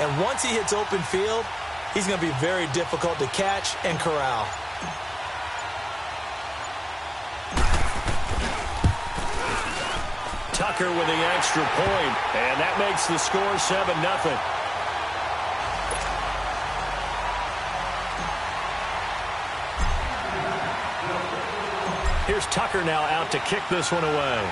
And once he hits open field, he's going to be very difficult to catch and corral. Tucker with the extra point, and that makes the score 7-0. Here's Tucker now out to kick this one away.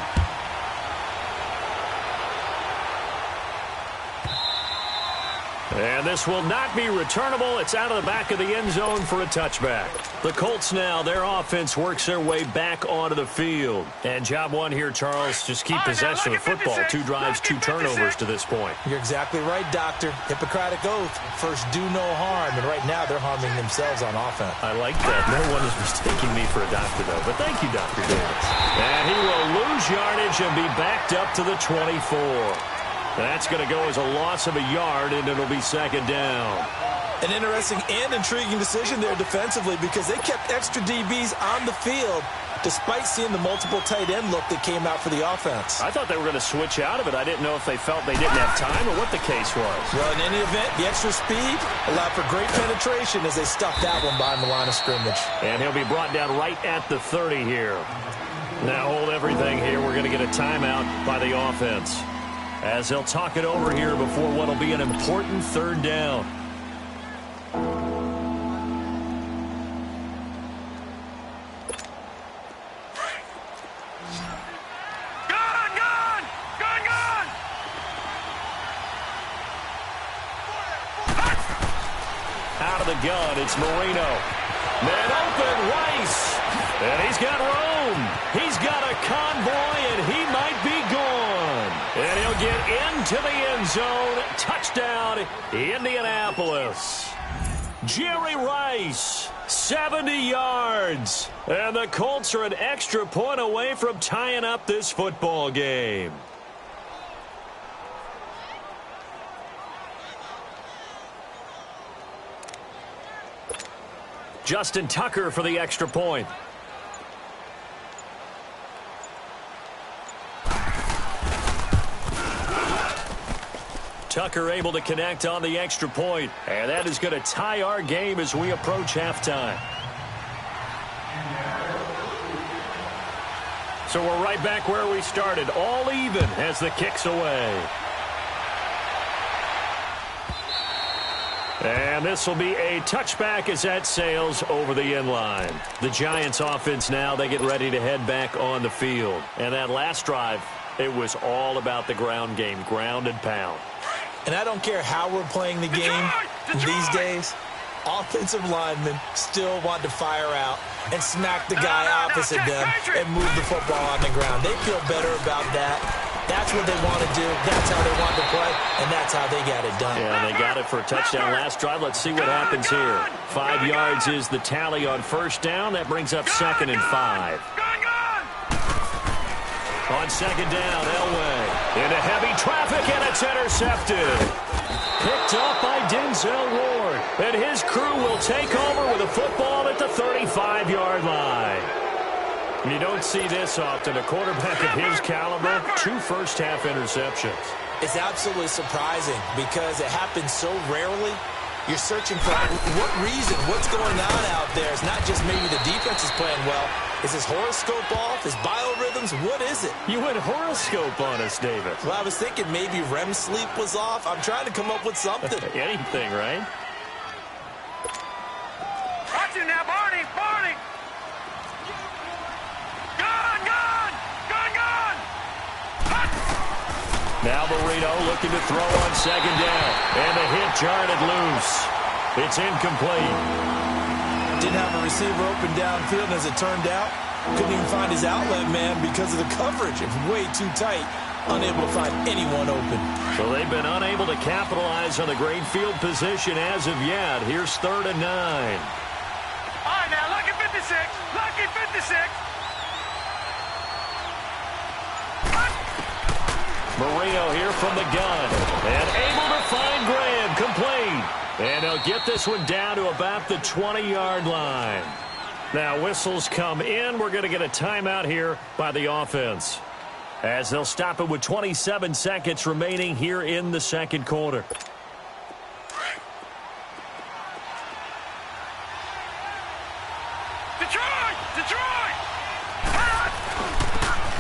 And this will not be returnable. It's out of the back of the end zone for a touchback. The Colts now, their offense works their way back onto the field. And job one here, Charles, just keep possession of the football. 2 drives, 2 turnovers to this point. You're exactly right, Doctor. Hippocratic oath. First, do no harm. And right now, they're harming themselves on offense. I like that. No one is mistaking me for a doctor, though. But thank you, Dr. Davis. And he will lose yardage and be backed up to the 24. That's going to go as a loss of a yard, and it'll be second down. An interesting and intriguing decision there defensively because they kept extra DBs on the field despite seeing the multiple tight end look that came out for the offense. I thought they were going to switch out of it. I didn't know if they felt they didn't have time or what the case was. Well, in any event, the extra speed allowed for great penetration as they stuffed that one behind the line of scrimmage. And he'll be brought down right at the 30 here. Now hold everything here. We're going to get a timeout by the offense, as they'll talk it over here before what will be an important third down. Out of the gun, it's Marino. Man open, Rice. And he's got room. He's got a convoy, and he might be gone. And he'll get into the end zone. Touchdown, Indianapolis. Jerry Rice, 70 yards. And the Colts are an extra point away from tying up this football game. Justin Tucker for the extra point. Tucker able to connect on the extra point, and that is going to tie our game as we approach halftime. So we're right back where we started, all even as the kick's away. And this will be a touchback as that sails over the end line. The Giants offense now, they get ready to head back on the field. And that last drive, it was all about the ground game, ground and pound. And I don't care how we're playing the game these days, offensive linemen still want to fire out and smack the guy opposite them and move the football on the ground. They feel better about that. That's what they want to do. That's how they want to play, and that's how they got it done. Yeah, they got it for a touchdown last drive. Let's see what happens here. 5 yards is the tally on first down. That brings up 2nd and 5. On second down, Elway into heavy traffic, and it's intercepted. Picked up by Denzel Ward. And his crew will take over with a football at the 35-yard line. You don't see this often. A quarterback of his caliber, 2 first-half interceptions. It's absolutely surprising because it happens so rarely. You're searching for what reason, what's going on out there. It's not just maybe the defense is playing well. Is his horoscope off? His biorhythms? What is it? You went horoscope on us, David. Well, I was thinking maybe REM sleep was off. I'm trying to come up with something. Anything, right? Watch it now, Barney! Barney! Now Marino looking to throw on second down. And the hit jarred it loose. It's incomplete. Didn't have a receiver open downfield, and as it turned out, couldn't even find his outlet man because of the coverage. It was way too tight. Unable to find anyone open. So they've been unable to capitalize on the great field position as of yet. Here's 3rd and 9. All right, now, lucky 56. Lucky 56. Marino here from the gun. And able to find Graham. Complete. And he'll get this one down to about the 20-yard line. Now whistles come in. We're going to get a timeout here by the offense, as they'll stop it with 27 seconds remaining here in the second quarter.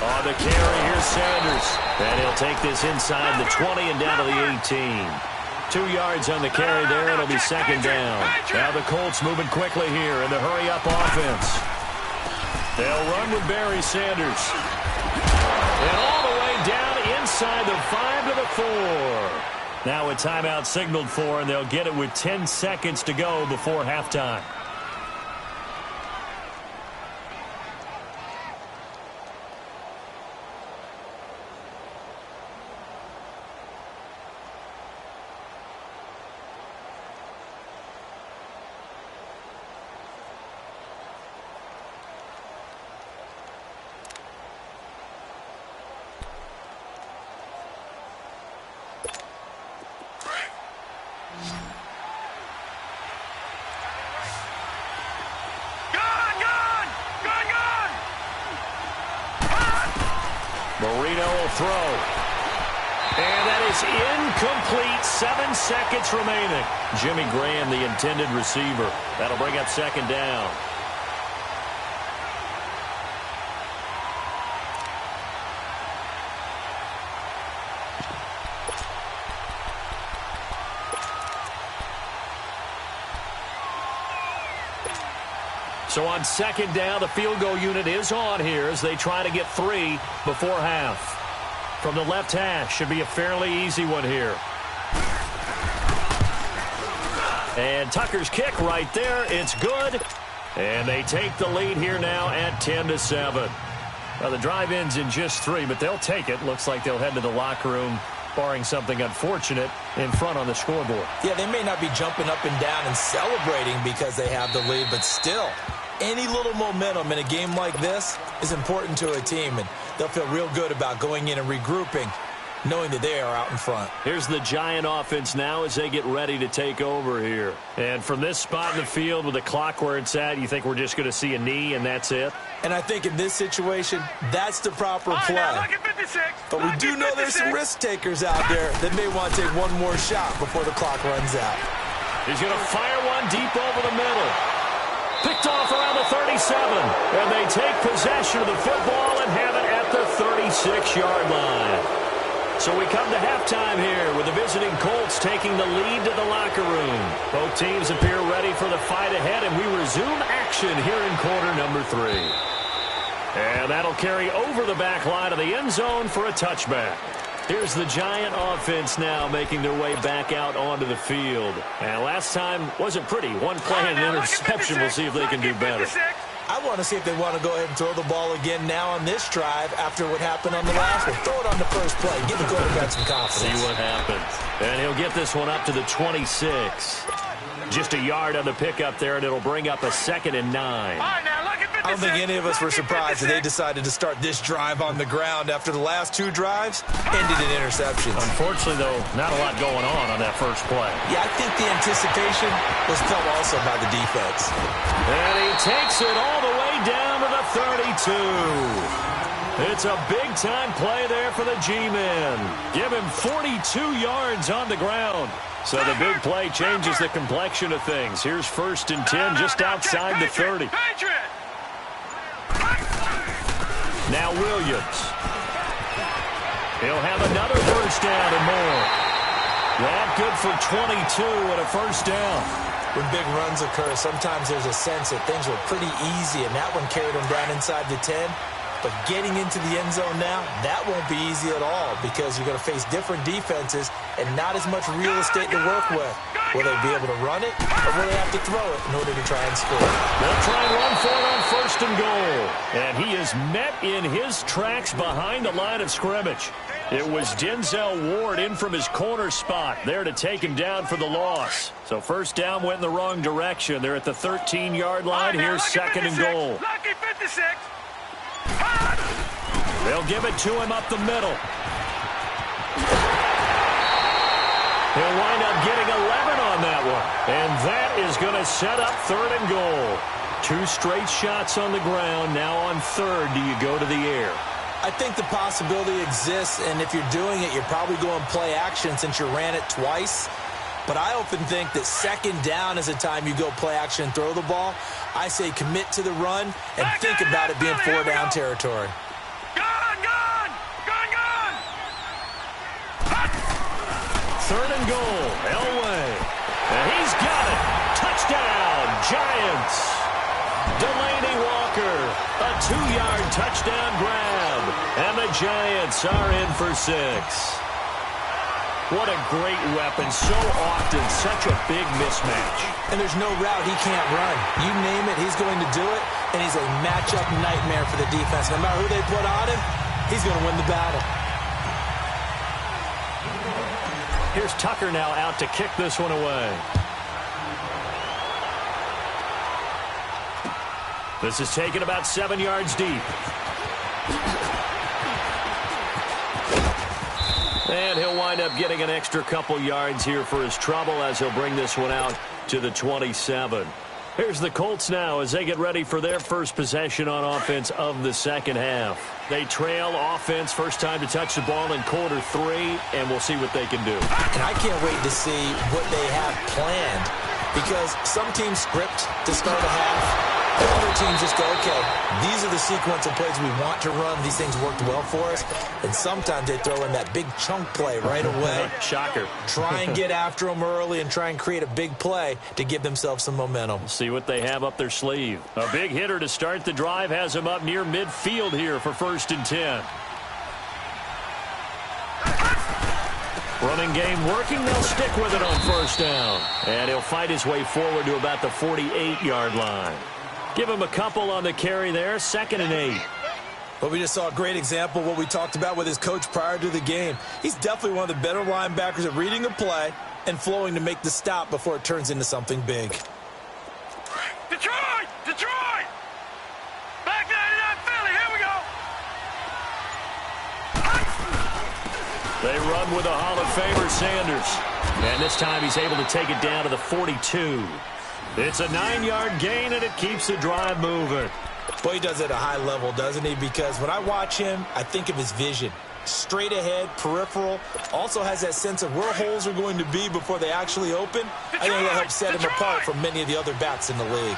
On the carry, here's Sanders. And he'll take this inside the 20 and down to the 18. 2 yards on the carry there. It'll be second down. Now the Colts moving quickly here in the hurry-up offense. They'll run with Barry Sanders. And all the way down inside the 5 to the 4. Now a timeout signaled for, and they'll get it with 10 seconds to go before halftime. Throw. And that is incomplete. 7 seconds remaining. Jimmy Graham, the intended receiver. That'll bring up second down. So on second down, the field goal unit is on here as they try to get 3 before half. From the left hash, should be a fairly easy one here. And Tucker's kick right there. It's good. And they take the lead here now at 10-7. Well, the drive ends in just 3, but they'll take it. Looks like they'll head to the locker room, barring something unfortunate, in front on the scoreboard. Yeah, they may not be jumping up and down and celebrating because they have the lead, but still, any little momentum in a game like this is important to a team, and they'll feel real good about going in and regrouping, knowing that they are out in front. Here's the Giant offense now as they get ready to take over here. And from this spot in the field with the clock where it's at, you think we're just going to see a knee and that's it? And I think in this situation, that's the proper play. But we do know there's some risk takers out there that may want to take one more shot before the clock runs out. He's going to fire one deep over the middle. Picked off around the 37, and they take possession of the football and have it at the 36-yard line. So we come to halftime here with the visiting Colts taking the lead to the locker room. Both teams appear ready for the fight ahead, and we resume action here in quarter number 3. And that'll carry over the back line of the end zone for a touchback. Here's the Giant offense now making their way back out onto the field. And last time wasn't pretty. One play and an interception. We'll see if they can do better. I want to see if they want to go ahead and throw the ball again now on this drive after what happened on the last one. Throw it on the first play. Give the quarterback some confidence. See what happens. And he'll get this one up to the 26. Just a yard on the pickup there, and it'll bring up a 2nd and 9. I don't think any of us were surprised that they decided to start this drive on the ground after the last 2 drives ended in interceptions. Unfortunately, though, not a lot going on that first play. Yeah, I think the anticipation was felt also by the defense. And he takes it all the way down to the 32. It's a big-time play there for the G-men. Give him 42 yards on the ground. So the big play changes the complexion of things. Here's 1st and 10 just outside the 30. Now Williams. He'll have another first down and more. That good for 22 and a first down. When big runs occur, sometimes there's a sense that things were pretty easy, and that one carried them down inside the 10. But getting into the end zone now, that won't be easy at all because you're going to face different defenses and not as much real estate to work with. Will they be able to run it, or will they have to throw it in order to try and score? They'll try and run for it on 1st and goal. And he is met in his tracks behind the line of scrimmage. It was Denzel Ward in from his corner spot there to take him down for the loss. So first down went in the wrong direction. They're at the 13-yard line. Here's 2nd and goal. They'll give it to him up the middle. He'll wind up getting 11 on that one. And that is going to set up 3rd and goal. 2 straight shots on the ground. Now on 3rd, do you go to the air? I think the possibility exists, and if you're doing it, you're probably going play action since you ran it twice. But I often think that 2nd down is a time you go play action and throw the ball. I say commit to the run and think about it being 4-down territory. 3rd and goal. Elway. And he's got it. Touchdown, Giants. Delaney Walker, a 2-yard touchdown grab. And the Giants are in for 6. What a great weapon. So often, such a big mismatch. And there's no route he can't run. You name it, he's going to do it. And he's a matchup nightmare for the defense. No matter who they put on him, he's going to win the battle. Here's Tucker now out to kick this one away. This is taken about 7 yards deep. And he'll wind up getting an extra couple yards here for his trouble as he'll bring this one out to the 27. Here's the Colts now as they get ready for their first possession on offense of the second half. They trail offense, first time to touch the ball in quarter 3, and we'll see what they can do. And I can't wait to see what they have planned, because some teams script to start a half. Other teams just go, okay, these are the sequence of plays we want to run. These things worked well for us. And sometimes they throw in that big chunk play right away. Shocker. Try and get after them early and try and create a big play to give themselves some momentum. See what they have up their sleeve. A big hitter to start the drive has him up near midfield here for 1st and 10. Running game working. They'll stick with it on 1st down. And he'll fight his way forward to about the 48-yard line. Give him a couple on the carry there. 2nd and 8. But we just saw a great example of what we talked about with his coach prior to the game. He's definitely one of the better linebackers at reading a play and flowing to make the stop before it turns into something big. Detroit! Detroit! Back 99 Philly, here we go! They run with a Hall of Famer, Sanders. And this time he's able to take it down to the 42. It's a 9-yard gain, and it keeps the drive moving. Boy, he does it at a high level, doesn't he? Because when I watch him, I think of his vision. Straight ahead, peripheral. Also has that sense of where holes are going to be before they actually open. I think that helps set him apart from many of the other backs in the league.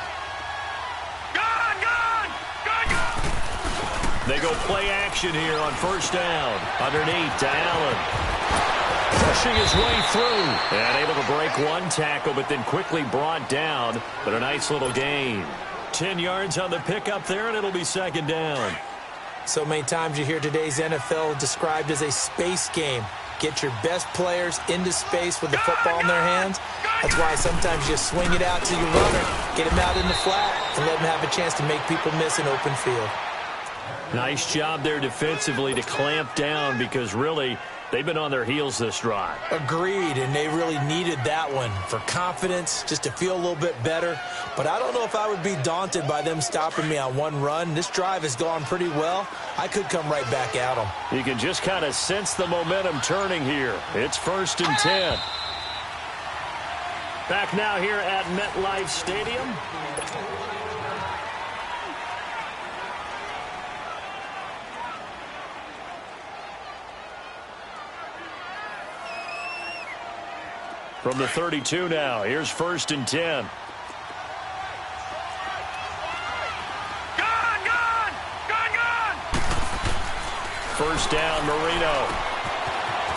They go play action here on 1st down. Underneath to Allen. Pushing his way through. And able to break one tackle, but then quickly brought down. But a nice little gain. 10 yards on the pickup there, and it'll be 2nd down. So many times you hear today's NFL described as a space game. Get your best players into space with the football in their hands. That's why sometimes you swing it out to your runner, get him out in the flat, and let him have a chance to make people miss an open field. Nice job there defensively to clamp down, because really they've been on their heels this drive. Agreed, and they really needed that one for confidence, just to feel a little bit better. But I don't know if I would be daunted by them stopping me on one run. This drive has gone pretty well. I could come right back at them. You can just kind of sense the momentum turning here. It's 1st and 10. Back now here at MetLife Stadium. From the 32 now, here's 1st and 10. Gone! 1st down, Marino.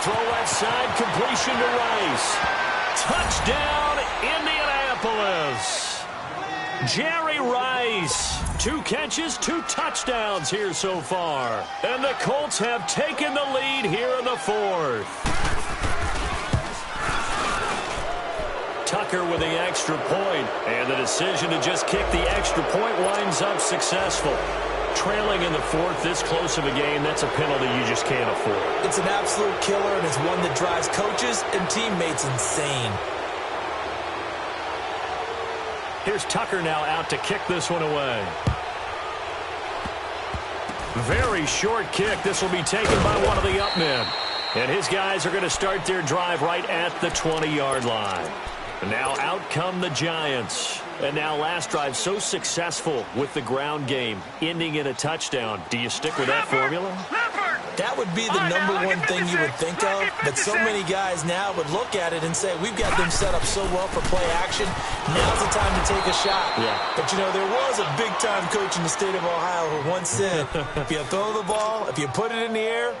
Throw left side, completion to Rice. Touchdown, Indianapolis. Jerry Rice. 2 catches, 2 touchdowns here so far. And the Colts have taken the lead here in the 4th. Tucker with the extra point, and the decision to just kick the extra point winds up successful. Trailing in the 4th, this close of a game, that's a penalty you just can't afford. It's an absolute killer, and it's one that drives coaches and teammates insane. Here's Tucker now out to kick this one away. Very short kick. This will be taken by one of the up men. And his guys are going to start their drive right at the 20-yard line. And now out come the Giants. And now last drive so successful with the ground game, ending in a touchdown. Do you stick with that formula? That would be the number one thing you would think of, but so many guys now would look at it and say, we've got them set up so well for play action, now's the time to take a shot. Yeah. But, you know, there was a big-time coach in the state of Ohio who once said, if you throw the ball, if you put it in the air,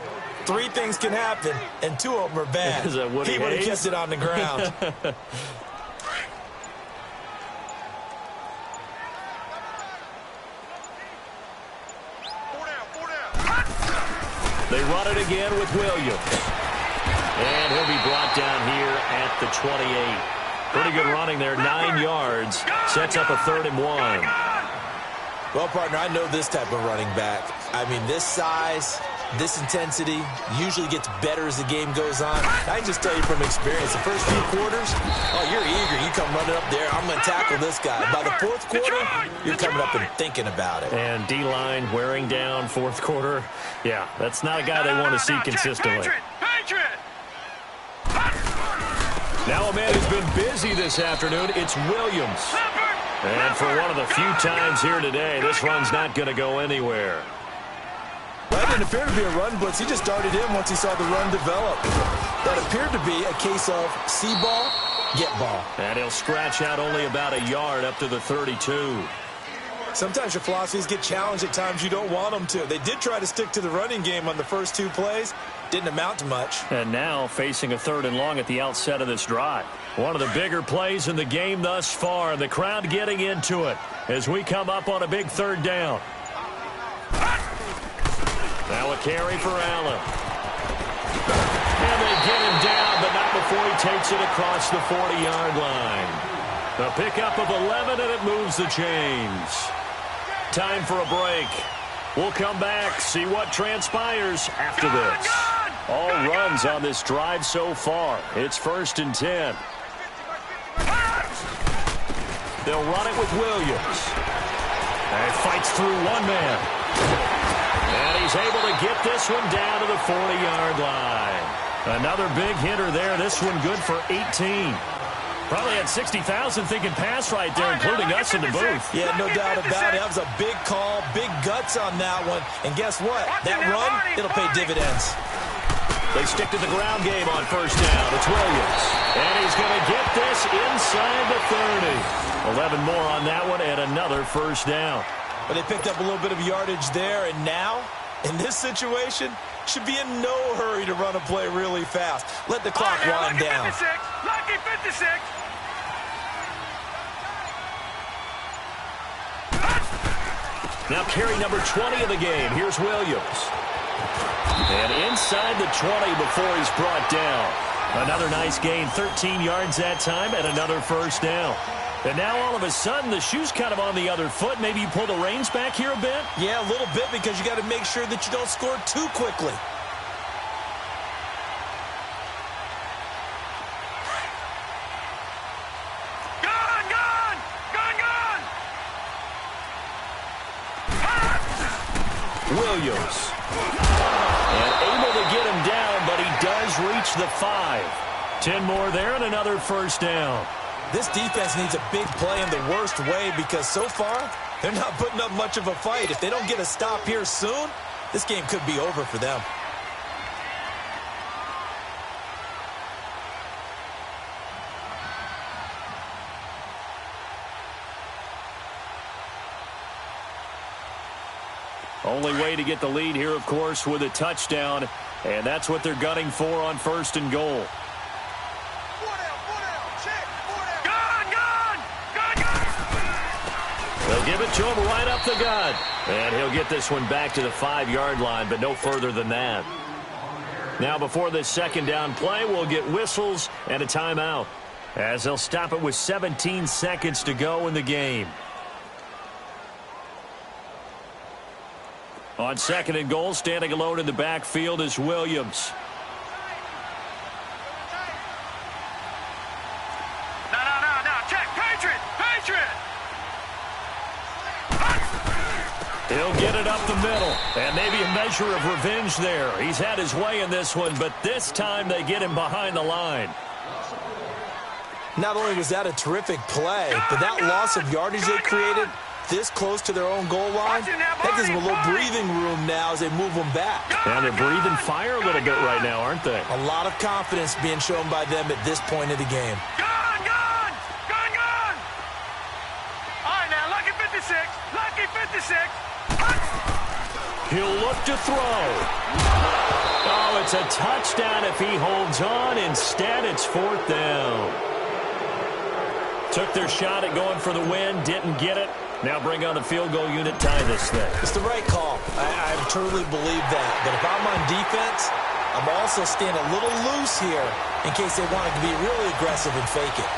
Three things can happen, and two of them are bad. Is that Woody He would have Hayes? kept it on the ground. They run it again with Williams. And he'll be brought down here at the 28. Pretty good running there, 9 yards. Sets up a 3rd and 1. Well, partner, I know this type of running back. I mean, this size, this intensity usually gets better as the game goes on. I can just tell you from experience, the first few quarters, oh, you're eager. You come running up there, I'm going to tackle this guy. By the 4th quarter, you're coming up and thinking about it. And D-line wearing down 4th quarter. Yeah, that's not a guy they want to see consistently. Now a man who's been busy this afternoon, it's Williams. And for one of the few times here today, this run's not going to go anywhere. That didn't appear to be a run blitz. He just started in once he saw the run develop. That appeared to be a case of see ball, get ball. And he'll scratch out only about a yard up to the 32. Sometimes your philosophies get challenged at times you don't want them to. They did try to stick to the running game on the first 2 plays. Didn't amount to much. And now facing a 3rd and long at the outset of this drive. One of the bigger plays in the game thus far. The crowd getting into it as we come up on a big 3rd down. Now a carry for Allen. And they get him down, but not before he takes it across the 40-yard line. A pickup of 11, and it moves the chains. Time for a break. We'll come back, see what transpires after this. All runs on this drive so far. It's 1st and 10. They'll run it with Williams. And he fights through one man. And he's able to get this one down to the 40-yard line. Another big hitter there. This one good for 18. Probably had 60,000 thinking pass right there, including us in the booth. Yeah, no doubt about it. That was a big call, big guts on that one. And guess what? That run, it'll pay dividends. They stick to the ground game on 1st down. It's Williams. And he's going to get this inside the 30. 11 more on that one and another 1st down. But they picked up a little bit of yardage there, and now, in this situation, should be in no hurry to run a play really fast. Let the clock wind down. Lucky 56. Now carry number 20 of the game. Here's Williams. And inside the 20 before he's brought down. Another nice gain, 13 yards that time, and another 1st down. And now all of a sudden the shoe's kind of on the other foot. Maybe you pull the reins back here a bit? Yeah, a little bit, because you got to make sure that you don't score too quickly. Williams. And able to get him down, but he does reach the 5. 10 more there and another 1st down. This defense needs a big play in the worst way, because so far, they're not putting up much of a fight. If they don't get a stop here soon, this game could be over for them. Only way to get the lead here, of course, with a touchdown, and that's what they're gunning for on 1st and goal. They'll give it to him right up the gut. And he'll get this one back to the 5-yard line, but no further than that. Now, before this 2nd down play, we'll get whistles and a timeout, as they'll stop it with 17 seconds to go in the game. On 2nd and goal, standing alone in the backfield is Williams. No. Check. Patriot. He'll get it up the middle, and maybe a measure of revenge there. He's had his way in this one, but this time they get him behind the line. Not only was that a terrific play, but that loss of yardage they created this close to their own goal line, that gives them a little breathing room now as they move them back. And they're breathing fire a little bit right now, aren't they? A lot of confidence being shown by them at this point of the game. Gun! All right, now, lucky 56. Lucky 56. He'll look to throw. Oh, it's a touchdown if he holds on. Instead, it's 4th down. Took their shot at going for the win, didn't get it. Now bring on the field goal unit, tie this thing. It's the right call. I truly believe that. But if I'm on defense, I'm also staying a little loose here in case they wanted to be really aggressive and fake it.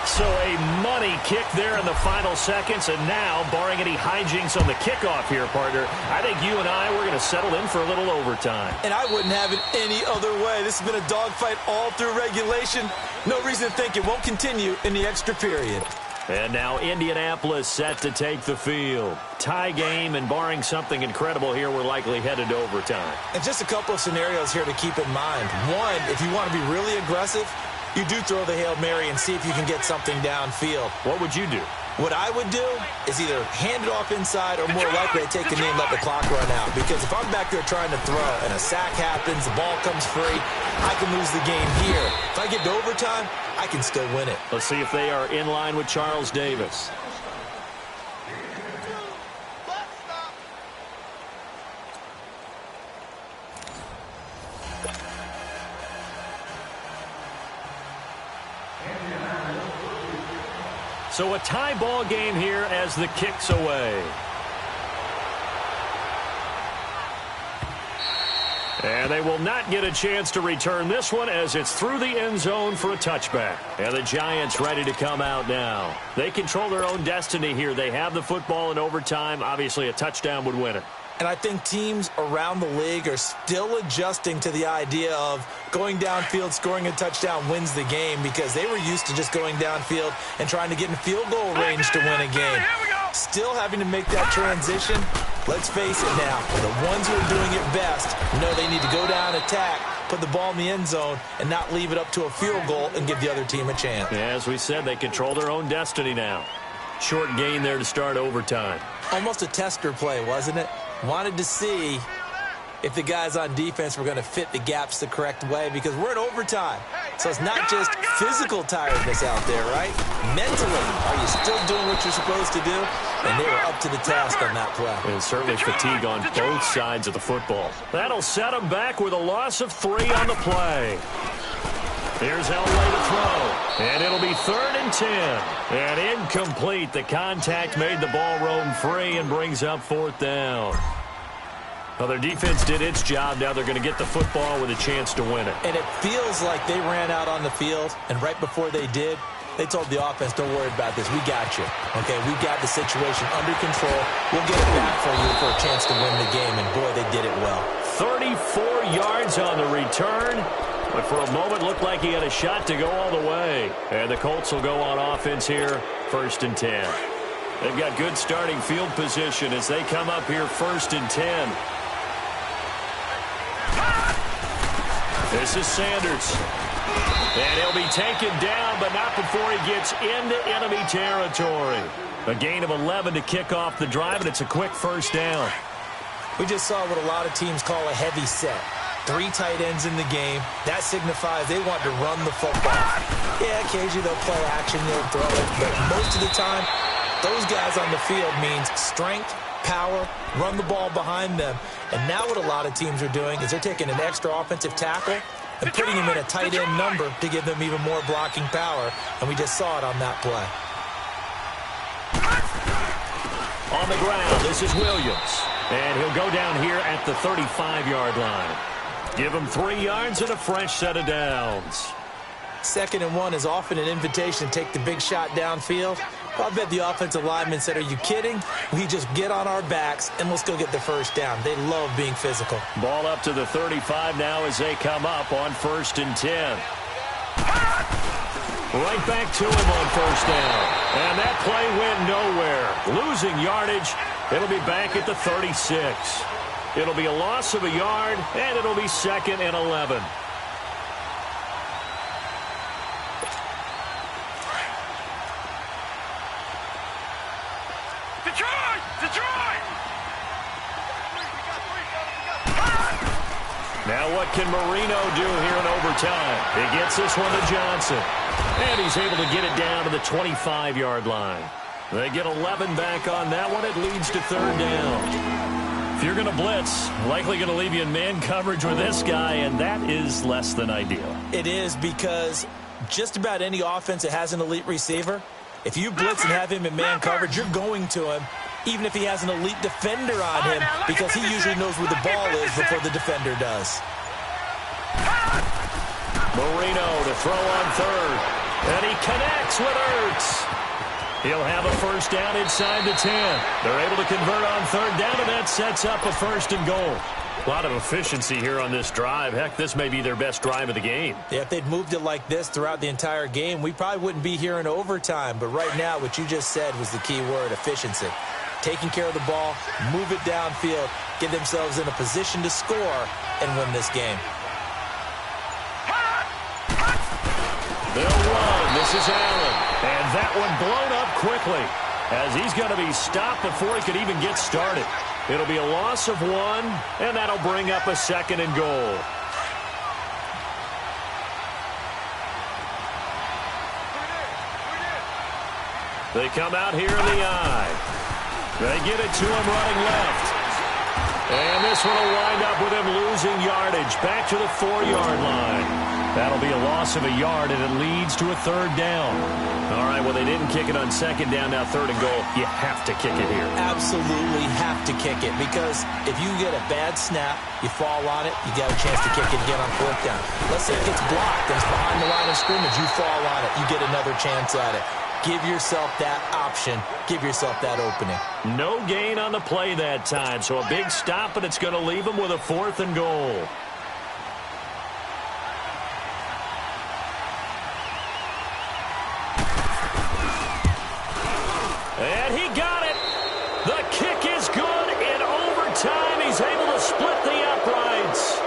So a money kick there in the final seconds, and now, barring any hijinks on the kickoff here, partner, I think you and I, we're going to settle in for a little overtime. And I wouldn't have it any other way. This has been a dogfight all through regulation. No reason to think it won't continue in the extra period. And now Indianapolis set to take the field. Tie game, and barring something incredible here, we're likely headed to overtime. And just a couple of scenarios here to keep in mind. One, if you want to be really aggressive, you do throw the Hail Mary and see if you can get something downfield. What would you do? What I would do is either hand it off inside or more likely I take the knee and let the clock run out. Because if I'm back there trying to throw and a sack happens, the ball comes free, I can lose the game here. If I get to overtime, I can still win it. Let's see if they are in line with Charles Davis. So a tie ball game here as the kick's away. And they will not get a chance to return this one as it's through the end zone for a touchback. And the Giants ready to come out now. They control their own destiny here. They have the football in overtime. Obviously, a touchdown would win it. And I think teams around the league are still adjusting to the idea of going downfield, scoring a touchdown wins the game because they were used to just going downfield and trying to get in field goal range to win a game. Still having to make that transition. Let's face it now, the ones who are doing it best know they need to go down, attack, put the ball in the end zone, and not leave it up to a field goal and give the other team a chance. Yeah, as we said, they control their own destiny now. Short gain there to start overtime. Almost a tester play, wasn't it? Wanted to see if the guys on defense were going to fit the gaps the correct way because we're in overtime. So it's not just physical tiredness out there, right? Mentally, are you still doing what you're supposed to do? And they were up to the task on that play. And certainly fatigue on both sides of the football. That'll set them back with a loss of 3 on the play. Here's Elway to throw. And it'll be 3rd and 10. And incomplete. The contact made the ball roam free and brings up 4th down. Well, their defense did its job. Now they're going to get the football with a chance to win it. And it feels like they ran out on the field, and right before they did, they told the offense, don't worry about this. We got you. Okay, we got the situation under control. We'll get it back for you for a chance to win the game. And, boy, they did it well. 34 yards on the return. But for a moment, looked like he had a shot to go all the way. And the Colts will go on offense here, 1st and 10. They've got good starting field position as they come up here 1st and 10. This is Sanders. And he'll be taken down, but not before he gets into enemy territory. A gain of 11 to kick off the drive, and it's a quick 1st down. We just saw what a lot of teams call a heavy set. 3 tight ends in the game. That signifies they want to run the football. Yeah, occasionally they'll play action, they'll throw it, but most of the time, those guys on the field means strength, power, run the ball behind them. And now what a lot of teams are doing is they're taking an extra offensive tackle and putting him in a tight end number to give them even more blocking power. And we just saw it on that play. On the ground, this is Williams. And he'll go down here at the 35-yard line. Give him 3 yards and a fresh set of downs. 2nd and 1 is often an invitation to take the big shot downfield. Well, I bet the offensive lineman said, are you kidding? We just get on our backs and let's go get the 1st down. They love being physical. Ball up to the 35 now as they come up on 1st and 10. Right back to him on 1st down. And that play went nowhere. Losing yardage. It'll be back at the 36. It'll be a loss of a yard, and it'll be 2nd and 11. Detroit! Now what can Marino do here in overtime? He gets this one to Johnson. And he's able to get it down to the 25-yard line. They get 11 back on that one. It leads to 3rd down. If you're going to blitz, likely going to leave you in man coverage with this guy, and that is less than ideal. It is, because just about any offense that has an elite receiver, if you blitz and have him in man coverage, you're going to him, even if he has an elite defender on him, because he usually knows where the ball is before the defender does. Marino to throw on third, and he connects with Ertz. He'll have a first down inside the 10. They're able to convert on third down, and that sets up a first and goal. A lot of efficiency here on this drive. Heck, this may be their best drive of the game. Yeah, if they'd moved it like this throughout the entire game, we probably wouldn't be here in overtime. But right now, what you just said was the key word, efficiency. Taking care of the ball, move it downfield, get themselves in a position to score, and win this game. They'll run. This is Allen. And that one blown up quickly, as he's going to be stopped before he could even get started. It'll be a loss of 1, and that'll bring up a second and goal. They come out here in the eye. They get it to him running left. And this one will wind up with him losing yardage back to the 4-yard line. That'll be a loss of a yard, and it leads to a third down. All right, well, they didn't kick it on second down, now third and goal. You have to kick it here. Absolutely have to kick it, because if you get a bad snap, you fall on it, you got a chance to kick it again on fourth down. Let's say it gets blocked and it's behind the line of scrimmage, you fall on it, you get another chance at it. Give yourself that option. Give yourself that opening. No gain on the play that time, so a big stop, and it's going to leave them with a fourth and goal. And he got it. The kick is good in overtime. He's able to split the uprights.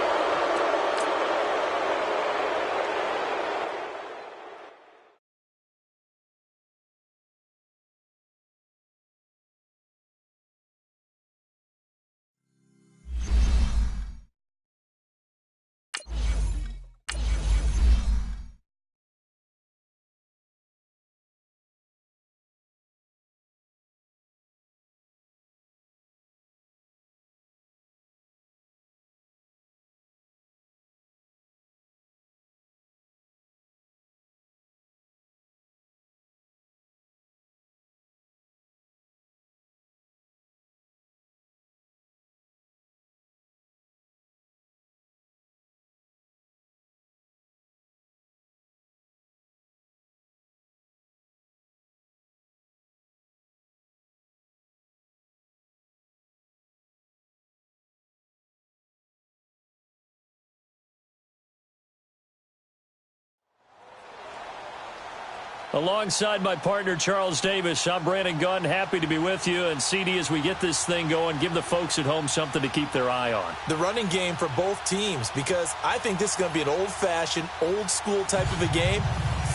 Alongside my partner, Charles Davis, I'm Brandon Gunn. Happy to be with you. And, CD, as we get this thing going, give the folks at home something to keep their eye on. The running game for both teams, because I think this is going to be an old-fashioned, old-school type of a game.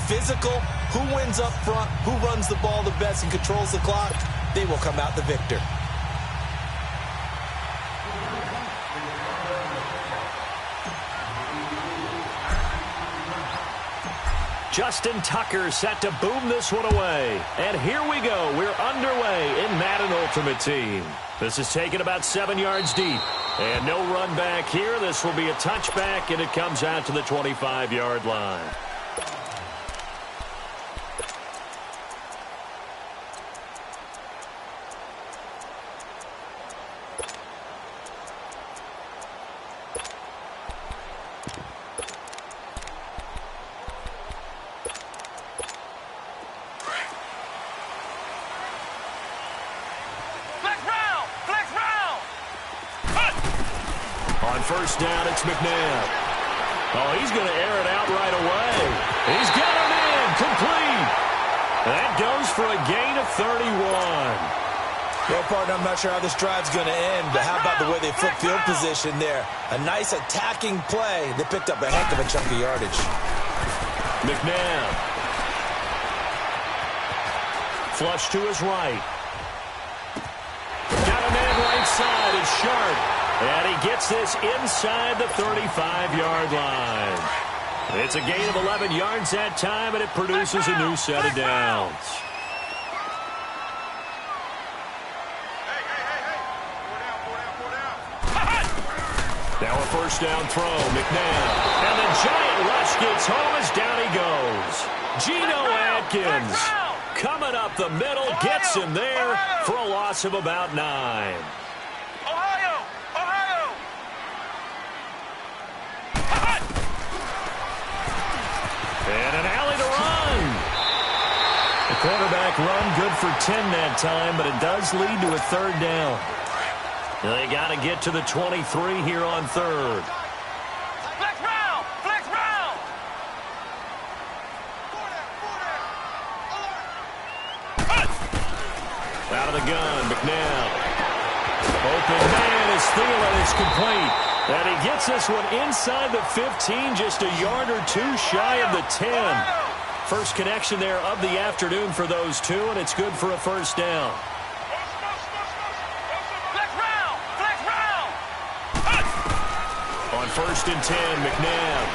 Physical, who wins up front, who runs the ball the best and controls the clock, they will come out the victor. Justin Tucker set to boom this one away. And here we go. We're underway in Madden Ultimate Team. This is taken about 7 yards deep. And no run back here. This will be a touchback, and it comes out to the 25-yard line. First down, it's McNabb. Oh, he's going to air it out right away. He's got it in, complete. That goes for a gain of 31. Well, partner, I'm not sure how this drive's going to end, but how about the way they flip field position there? A nice attacking play. They picked up a heck of a chunk of yardage. McNabb. Flush to his right. Got a man right side. It's Sharp. And he gets this inside the 35-yard line. It's a gain of 11 yards that time, and it produces a new set of downs. Hey. 4 down. first down throw. McNabb. And the giant rush gets home as down he goes. Geno Atkins coming up the middle, gets him there for a loss of about 9. And an alley to run. The quarterback run good for 10 that time, but it does lead to a third down. They got to get to the 23 here on third. Flex round! Flex round! Out of the gun, McNabb. Open man is Thielen. It's complete. And he gets this one inside the 15, just a yard or two shy of the 10. First connection there of the afternoon for those two, and it's good for a first down. Flex round! Flex round! On 1st and 10, McNabb.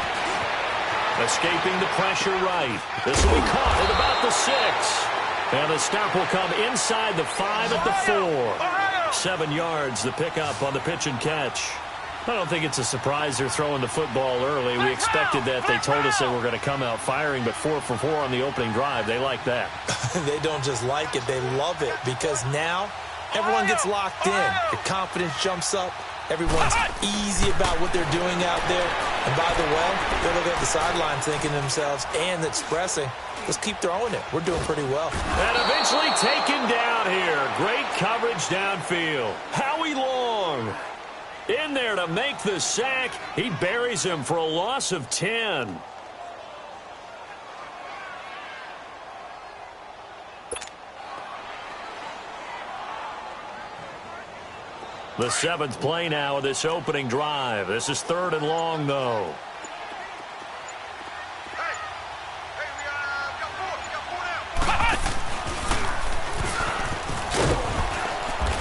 Escaping the pressure right. This will be caught at about the 6. And the stop will come inside the 5 at the 4. 7 yards, the pickup on the pitch and catch. I don't think it's a surprise they're throwing the football early. We expected that. They told us they were going to come out firing, but 4 for 4 on the opening drive. They like that. They don't just like it, they love it, because now everyone gets locked in. The confidence jumps up. Everyone's easy about what they're doing out there. And by the way, they're looking at the sideline thinking to themselves and expressing, let's keep throwing it. We're doing pretty well. And eventually taken down here. Great coverage downfield. Howie Long in there to make the sack. He buries him for a loss of 10. The 7th play now of this opening drive. This is 3rd and long, though.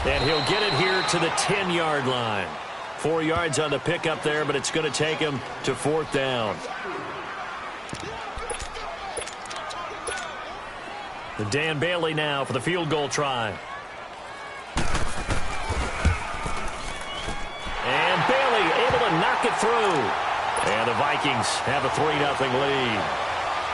And he'll get it here to the 10-yard line. 4 yards on the pickup there, but it's going to take him to 4th down. And Dan Bailey now for the field goal try. And Bailey able to knock it through. And the Vikings have a 3-0 lead.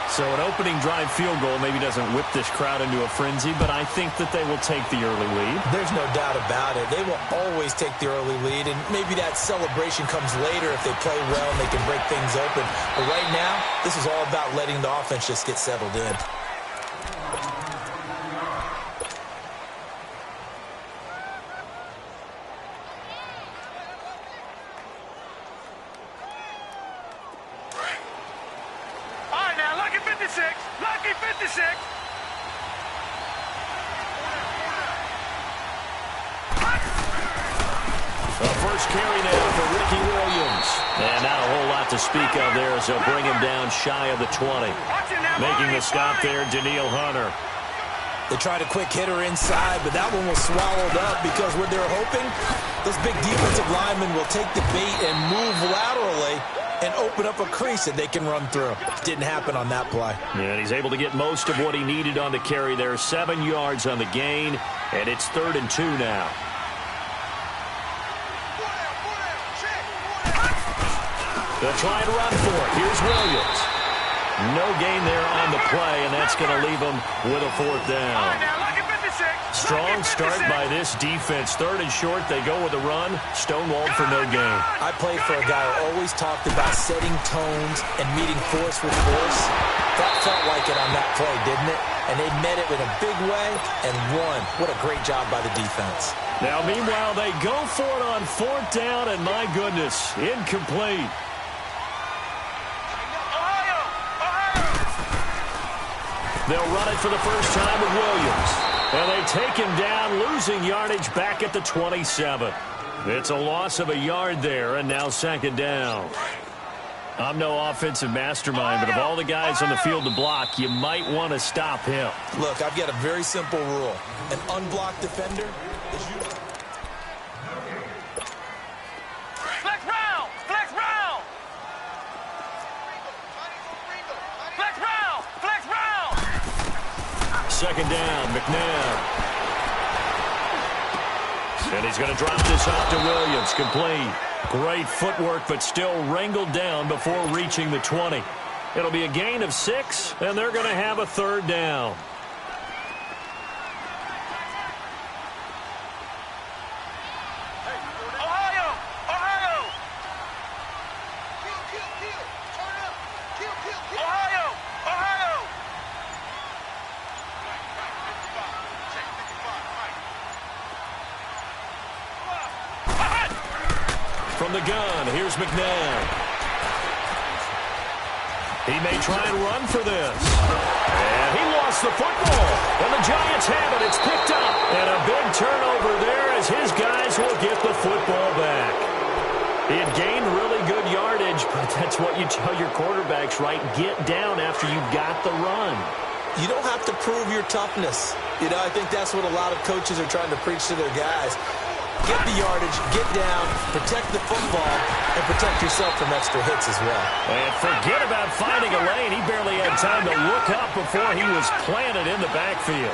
So an opening drive field goal maybe doesn't whip this crowd into a frenzy, but I think that they will take the early lead. There's no doubt about it. They will always take the early lead, and maybe that celebration comes later if they play well and they can break things open. But right now, this is all about letting the offense just get settled in. To speak of there as they'll bring him down shy of the 20. Making the stop there, Danielle Hunter. They tried a quick hitter inside, but that one was swallowed up because what they're hoping, those big defensive linemen will take the bait and move laterally and open up a crease that they can run through. Didn't happen on that play. Yeah, and he's able to get most of what he needed on the carry there. 7 yards on the gain, and it's 3rd and 2 now. They'll try to run for it. Here's Williams. No gain there on the play, and that's going to leave them with a 4th down. Strong start by this defense. 3rd and short, they go with a run. Stonewalled for no gain. I played for a guy who always talked about setting tones and meeting force with force. That felt like it on that play, didn't it? And they met it in a big way and won. What a great job by the defense. Now, meanwhile, they go for it on 4th down, and my goodness, incomplete. They'll run it for the first time with Williams. And they take him down, losing yardage back at the 27. It's a loss of a yard there, and now 2nd down. I'm no offensive mastermind, but of all the guys on the field to block, you might want to stop him. Look, I've got a very simple rule. An unblocked defender is usually... Flex round! Flex round! Flex round! Flex round! 2nd down, McNabb. And he's going to drop this off to Williams, complete. Great footwork, but still wrangled down before reaching the 20. It'll be a gain of 6, and they're going to have a third down. From the gun, here's McNabb. He may try and run for this. And he lost the football. And the Giants have it. It's picked up. And a big turnover there as his guys will get the football back. He had gained really good yardage, but that's what you tell your quarterbacks, right? Get down after you got the run. You don't have to prove your toughness. You know, I think that's what a lot of coaches are trying to preach to their guys. Get the yardage, get down, protect the football, and protect yourself from extra hits as well. And forget about finding a lane. He barely had time to look up before he was planted in the backfield.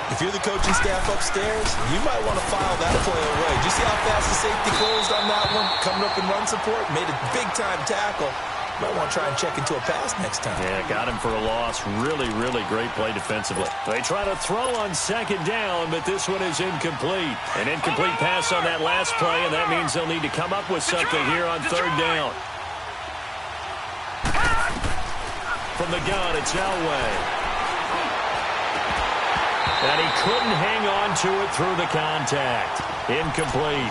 If you're the coaching staff upstairs, you might want to file that play away. Did you see how fast the safety closed on that one? Coming up in run support, made a big-time tackle. Might want to try and check into a pass next time. Yeah, got him for a loss. Really, really great play defensively. They try to throw on second down, but this one is incomplete. An incomplete pass on that last play, and that means they'll need to come up with something here on third down. From the gun, it's Elway. And he couldn't hang on to it through the contact. Incomplete.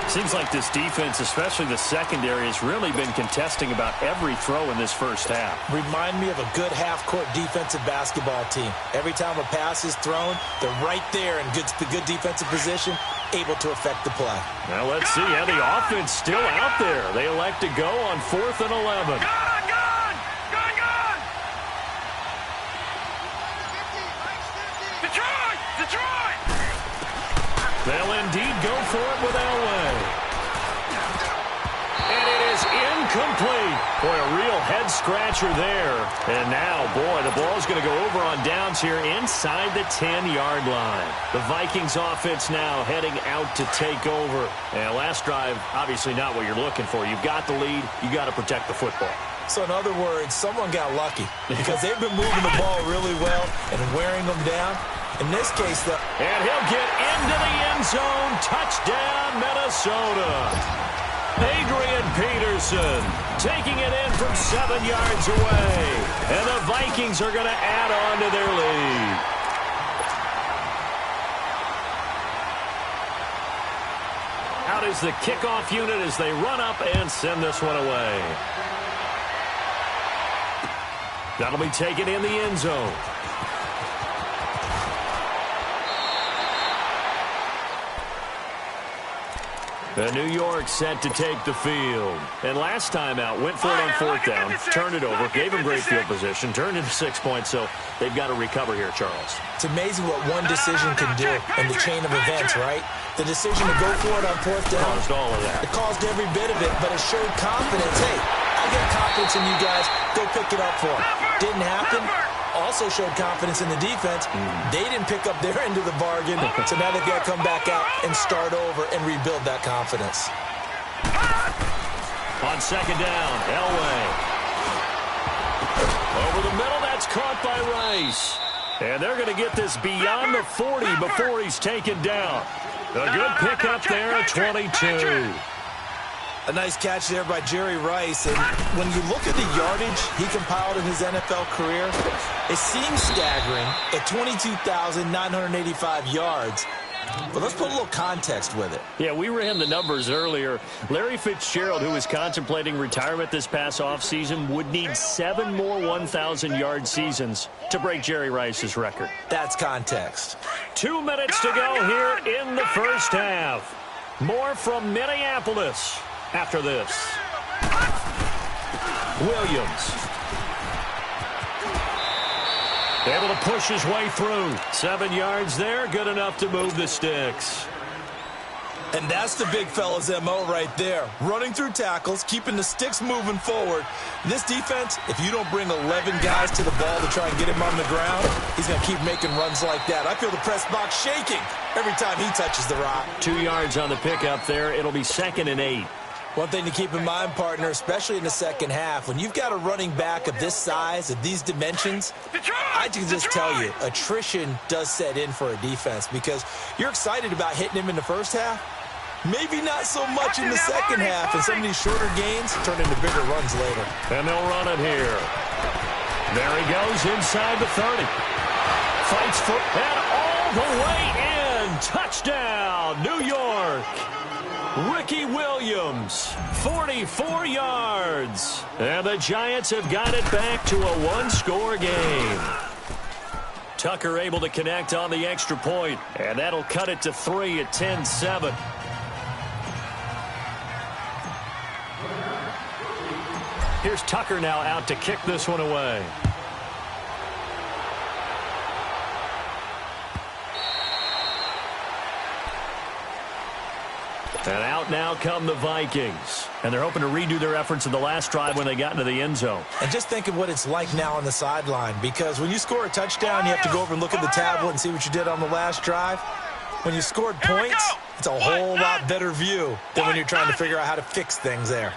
Seems like this defense, especially the secondary, has really been contesting about every throw in this first half. Remind me of a good half-court defensive basketball team. Every time a pass is thrown, they're right there in good defensive position, able to affect the play. Now let's see how the offense still out there. They elect to go on 4th and 11. Detroit! They'll indeed go for it with Elway. And it is incomplete. Boy, a real head-scratcher there. And now, boy, the ball's going to go over on downs here inside the 10-yard line. The Vikings offense now heading out to take over. And last drive, obviously not what you're looking for. You've got the lead. You got to protect the football. So in other words, someone got lucky because they've been moving the ball really well and wearing them down. In this case, though. And he'll get into the end zone. Touchdown, Minnesota. Adrian Peterson taking it in from 7 yards away. And the Vikings are going to add on to their lead. Out is the kickoff unit as they run up and send this one away. That'll be taken in the end zone. The New York set to take the field. And last time out, went for it on 4th down, turned it over, gave him great field position, turned into 6 points, so they've got to recover here, Charles. It's amazing what one decision can do in the chain of events, right? The decision to go for it on 4th down. Caused all of that. It caused every bit of it, but it showed confidence. Hey, I got confidence in you guys. Go pick it up for them. Didn't happen. Also showed confidence in the defense. They didn't pick up their end of the bargain, so now they've got to come back out and start over and rebuild that confidence. On second down, Elway. Over the middle, that's caught by Rice. And they're going to get this beyond the 40 before he's taken down. A good pickup there at 22. A nice catch there by Jerry Rice. And when you look at the yardage he compiled in his NFL career, it seems staggering at 22,985 yards. But let's put a little context with it. Yeah, we ran the numbers earlier. Larry Fitzgerald, who was contemplating retirement this past offseason, would need 7 more 1,000-yard seasons to break Jerry Rice's record. That's context. 2 minutes to go here in the first half. More from Minneapolis after this. Williams. Able to push his way through. 7 yards there, good enough to move the sticks. And that's the big fella's MO right there. Running through tackles, keeping the sticks moving forward. This defense, if you don't bring 11 guys to the ball to try and get him on the ground, he's going to keep making runs like that. I feel the press box shaking every time he touches the rock. 2 yards on the pickup there. It'll be 2nd and 8. One thing to keep in mind, partner, especially in the second half, when you've got a running back of this size, of these dimensions, I can just tell you, attrition does set in for a defense because you're excited about hitting him in the first half. Maybe not so much in the second half, and some of these shorter gains turn into bigger runs later. And they'll run it here. There he goes inside the 30. Fights for and all the way in. Touchdown, New York. Ricky Williams, 44 yards. And the Giants have got it back to a one-score game. Tucker able to connect on the extra point, and that'll cut it to 3 at 10-7. Here's Tucker now out to kick this one away. And out now come the Vikings. And they're hoping to redo their efforts in the last drive when they got into the end zone. And just think of what it's like now on the sideline, because when you score a touchdown, you have to go over and look at the tablet and see what you did on the last drive. When you scored points, it's a whole lot better view than when you're trying to figure out how to fix things there.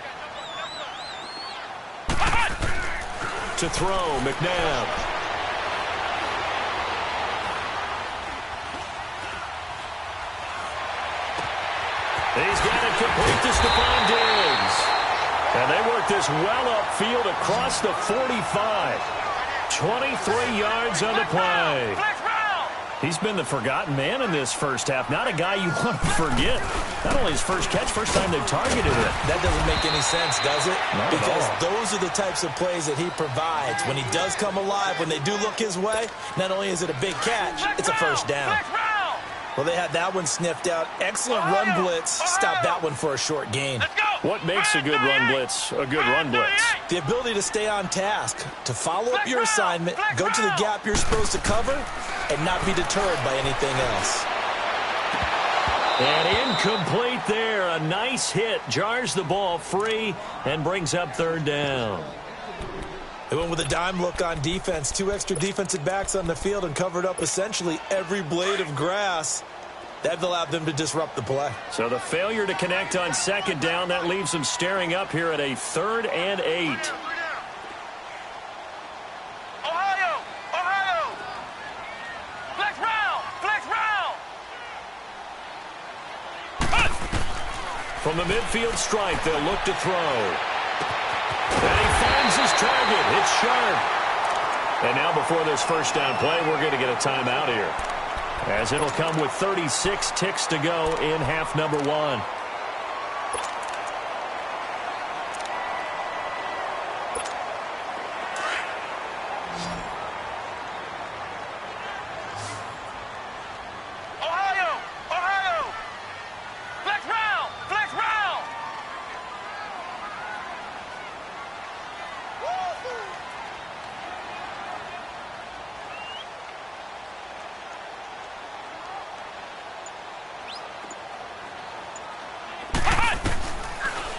To throw, McNabb. He's got it complete to Stephon Diggs. And they work this well upfield across the 45. 23 yards on the play. He's been the forgotten man in this first half. Not a guy you want to forget. Not only his first catch, first time they've targeted it. That doesn't make any sense, does it? Not because at all. Those are the types of plays that he provides. When he does come alive, when they do look his way, not only is it a big catch, it's a first down. Well, they had that one sniffed out. Excellent run blitz. Stop that one for a short gain. What makes a good run blitz a good run blitz? The ability to stay on task, to follow up your assignment, go to the gap you're supposed to cover, and not be deterred by anything else. And incomplete there. A nice hit. Jars the ball free and brings up third down. They went with a dime look on defense. 2 extra defensive backs on the field and covered up essentially every blade of grass. That allowed them to disrupt the play. So the failure to connect on second down, that leaves them staring up here at a 3rd and 8. Ohio! Flex round! From the midfield stripe, they'll look to throw. And he finds his target. It's sharp. And now before this first down play, we're going to get a timeout here, as it'll come with 36 ticks to go in half number 1. Ohio! Flex round!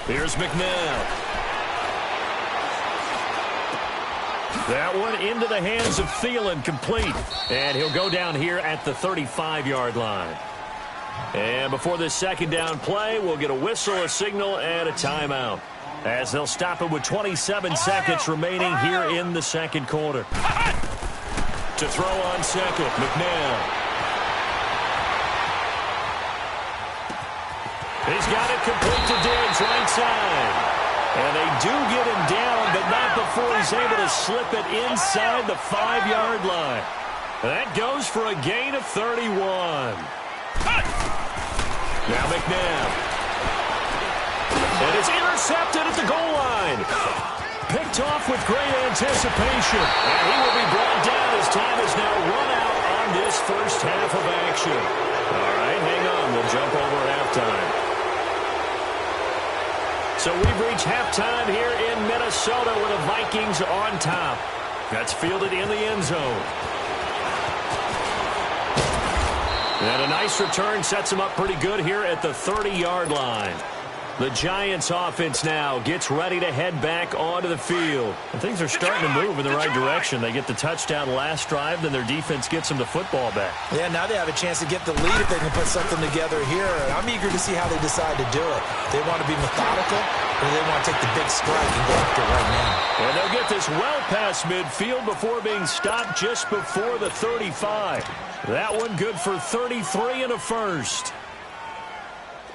Here's McNabb. That one into the hands of Thielen, complete. And he'll go down here at the 35-yard line. And before this second down play, we'll get a whistle, a signal, and a timeout, as they'll stop it with 27 seconds remaining here in the second quarter. To throw on second, McNabb. He's got it complete to Diggs, right side. And they do get him down, but not before he's able to slip it inside the 5-yard line. That goes for a gain of 31. Now McNabb. And it's intercepted at the goal line. Picked off with great anticipation. And he will be brought down as time is now run out on this first half of action. All right, hang on. We'll jump over halftime. So we've reached halftime here in Minnesota with the Vikings on top. That's fielded in the end zone. And a nice return sets him up pretty good here at the 30-yard line. The Giants offense now gets ready to head back onto the field. And things are starting to move in the right direction. They get the touchdown last drive, then their defense gets them the football back. Yeah, now they have a chance to get the lead if they can put something together here. I'm eager to see how they decide to do it. They want to be methodical, or they want to take the big strike and go after it right now. And they'll get this well past midfield before being stopped just before the 35. That one good for 33 and a first.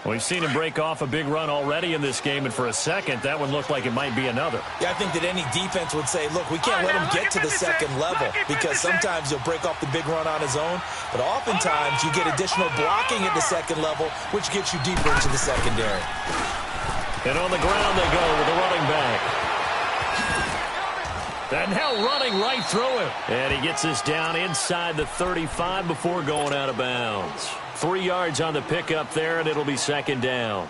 We've seen him break off a big run already in this game, and for a second, that one looked like it might be another. Yeah, I think that any defense would say, look, we can't let him get to the second level, because sometimes he'll break off the big run on his own, but oftentimes you get additional blocking at the second level, which gets you deeper into the secondary. And on the ground they go with the running back. And now running right through him. And he gets this down inside the 35 before going out of bounds. 3 yards on the pickup there, and it'll be second down.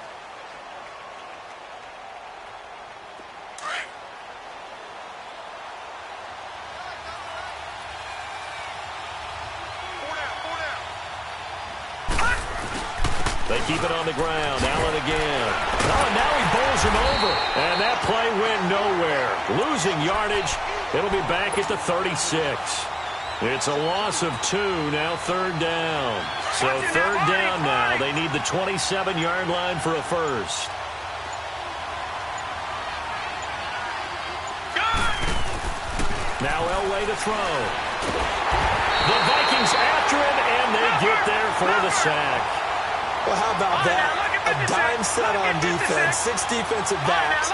They keep it on the ground. Allen again. Oh, now he bowls him over. And that play went nowhere. Losing yardage. It'll be back at the 36. It's a loss of 2, now third down. So third down now. They need the 27-yard line for a first. Now Elway to throw. The Vikings after him, and they get there for the sack. Well, how about that? A dime set on defense, 6 defensive backs.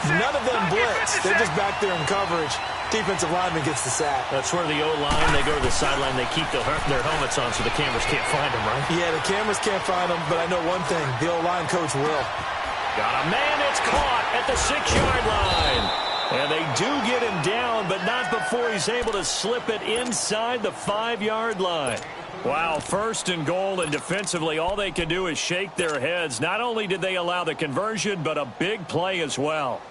None of them blitz. They're just back there in coverage. Defensive lineman gets the sack. That's where the O-line, they go to the sideline, they keep their helmets on so the cameras can't find them, right? Yeah, the cameras can't find them, but I know one thing. The O-line coach will. Got a man, it's caught at the 6-yard line. And they do get him down, but not before he's able to slip it inside the 5-yard line. Wow, first and goal, and defensively, all they can do is shake their heads. Not only did they allow the conversion, but a big play as well.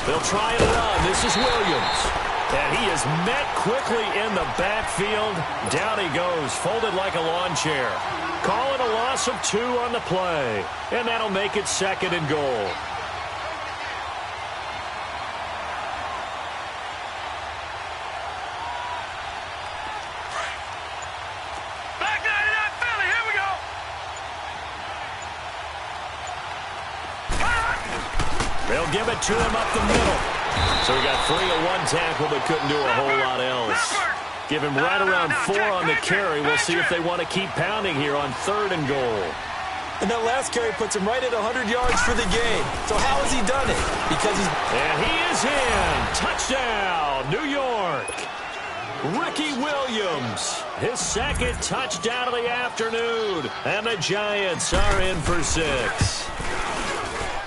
They'll try and run. This is Williams. And he is met quickly in the backfield. Down he goes, folded like a lawn chair. Call it a loss of 2 on the play. And that'll make it second and goal. They'll give it to him up the middle. So he got 3 on 1 tackle, but couldn't do a whole lot else. Give him right around 4 on the carry. We'll see if they want to keep pounding here on third and goal. And that last carry puts him right at 100 yards for the game. So how has he done it? Because he's... And he is in. Touchdown, New York. Ricky Williams, his second touchdown of the afternoon. And the Giants are in for 6.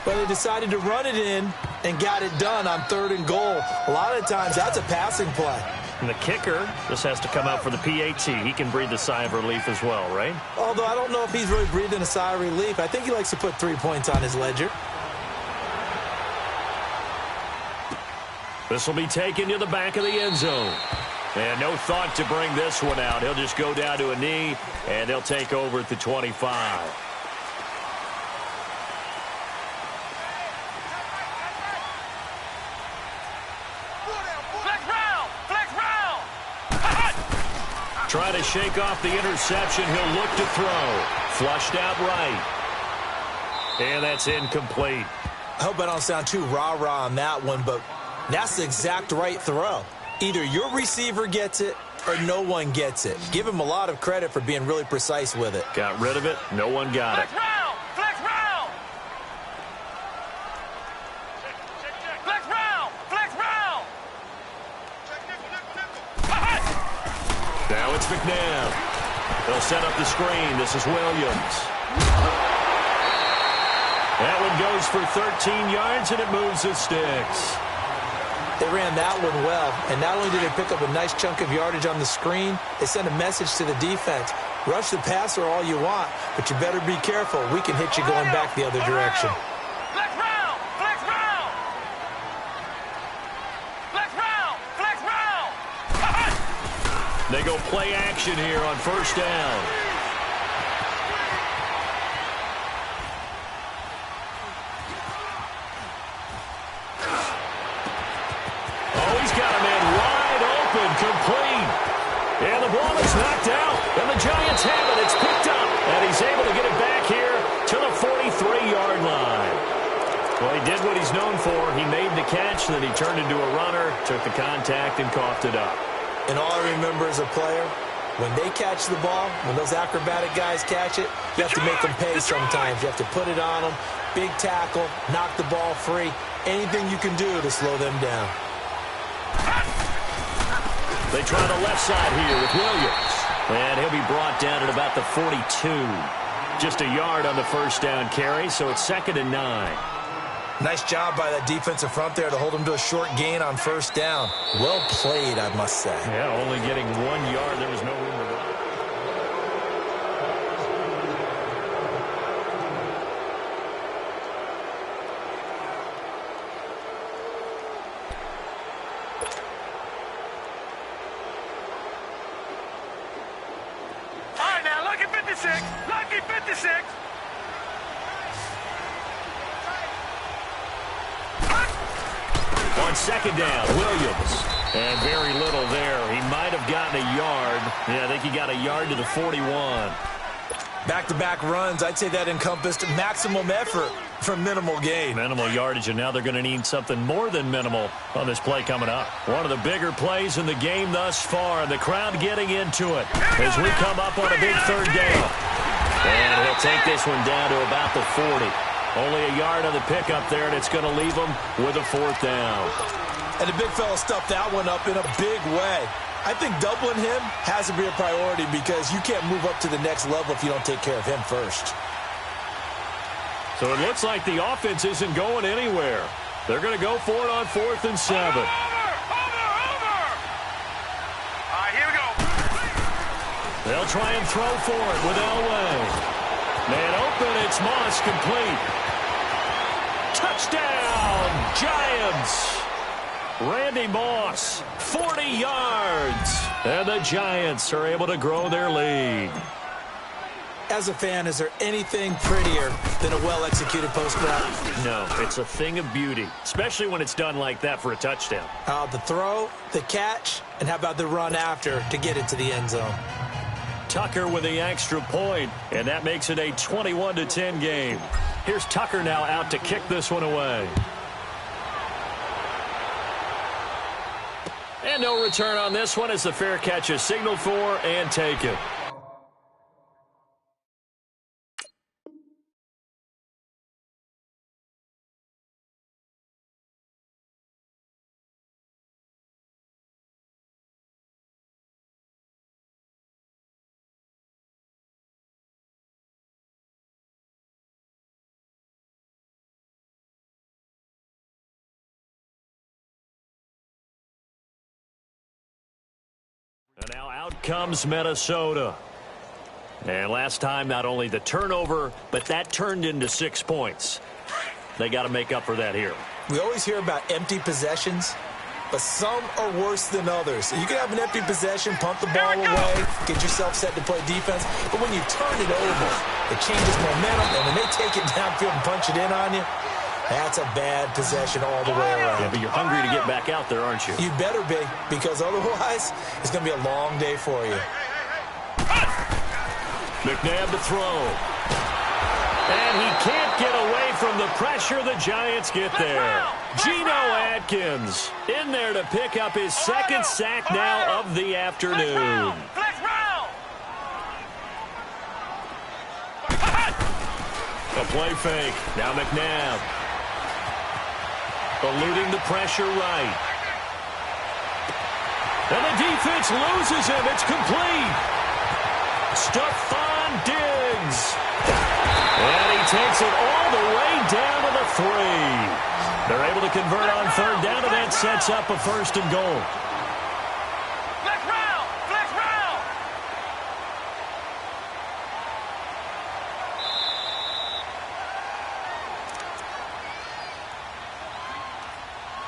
But they decided to run it in and got it done on third and goal. A lot of times, that's a passing play. And the kicker just has to come out for the PAT. He can breathe a sigh of relief as well, right? Although I don't know if he's really breathing a sigh of relief. I think he likes to put 3 points on his ledger. This will be taken to the back of the end zone. And no thought to bring this one out. He'll just go down to a knee, and they'll take over at the 25. Trying to shake off the interception. He'll look to throw. Flushed out right. And that's incomplete. I hope I don't sound too rah-rah on that one, but that's the exact right throw. Either your receiver gets it or no one gets it. Give him a lot of credit for being really precise with it. Got rid of it. No one got it. Now it's McNabb. They'll set up the screen. This is Williams. That one goes for 13 yards, and it moves the sticks. They ran that one well, and not only did they pick up a nice chunk of yardage on the screen, they sent a message to the defense. Rush the passer all you want, but you better be careful. We can hit you going back the other direction. Flex round! Flex round! Flex round! Flex round! They go play action here on first down. Oh, he's got a man wide open, complete. And the ball is knocked out, and the Giants have it. It's picked up, and he's able to get it back here to the 43-yard line. Well, he did what he's known for. He made the catch, then he turned into a runner, took the contact, and coughed it up. And all I remember as a player, when they catch the ball, when those acrobatic guys catch it, you have to make them pay sometimes. You have to put it on them, big tackle, knock the ball free, anything you can do to slow them down. They try the left side here with Williams. And he'll be brought down at about the 42. Just a yard on the first down carry, so it's 2nd and 9. Nice job by that defensive front there to hold him to a short gain on first down. Well played, I must say. Yeah, only getting 1 yard. There was no room to run. All right, now, lucky 56. Lucky 56. On 2nd down, Williams. And very little there. He might have gotten a yard. Yeah, I think he got a yard to the 41. Back-to-back runs, I'd say that encompassed maximum effort for minimal gain. Minimal yardage, and now they're going to need something more than minimal on this play coming up. One of the bigger plays in the game thus far, and the crowd getting into it as we come up on a big 3rd down. And he'll take this one down to about the 40. Only a yard on the pickup there, and it's going to leave him with a 4th down. And the big fella stuffed that one up in a big way. I think doubling him has to be a priority because you can't move up to the next level if you don't take care of him first. So it looks like the offense isn't going anywhere. They're going to go for it on 4th and 7. Over! All right, here we go. They'll try and throw for it with Elway. Man open, it's Moss, complete. Touchdown, Giants. Randy Moss, 40 yards. And the Giants are able to grow their lead. As a fan, is there anything prettier than a well-executed post route? No, it's a thing of beauty, especially when it's done like that for a touchdown. The throw, the catch, and how about the run after to get it to the end zone? Tucker with the extra point, and that makes it a 21-10 game. Here's Tucker now out to kick this one away. And no return on this one as the fair catch is signaled for and taken. And now out comes Minnesota. And last time, not only the turnover, but that turned into 6 points. They got to make up for that here. We always hear about empty possessions, but some are worse than others. You can have an empty possession, punt the ball away, get yourself set to play defense, but when you turn it over, it changes momentum, and when they take it downfield and punch it in on you, that's a bad possession all the way around. Yeah, but you're hungry to get back out there, aren't you? You better be, because otherwise, it's going to be a long day for you. McNabb to throw. And he can't get away from the pressure. The Giants get there. Geno Atkins in there to pick up his 2nd sack now of the afternoon. A play fake. Now McNabb. Eluding the pressure right. And the defense loses him. It's complete. Stephon Diggs. And he takes it all the way down to the 3. They're able to convert on third down, and that sets up a first and goal. Flex round! Flex round!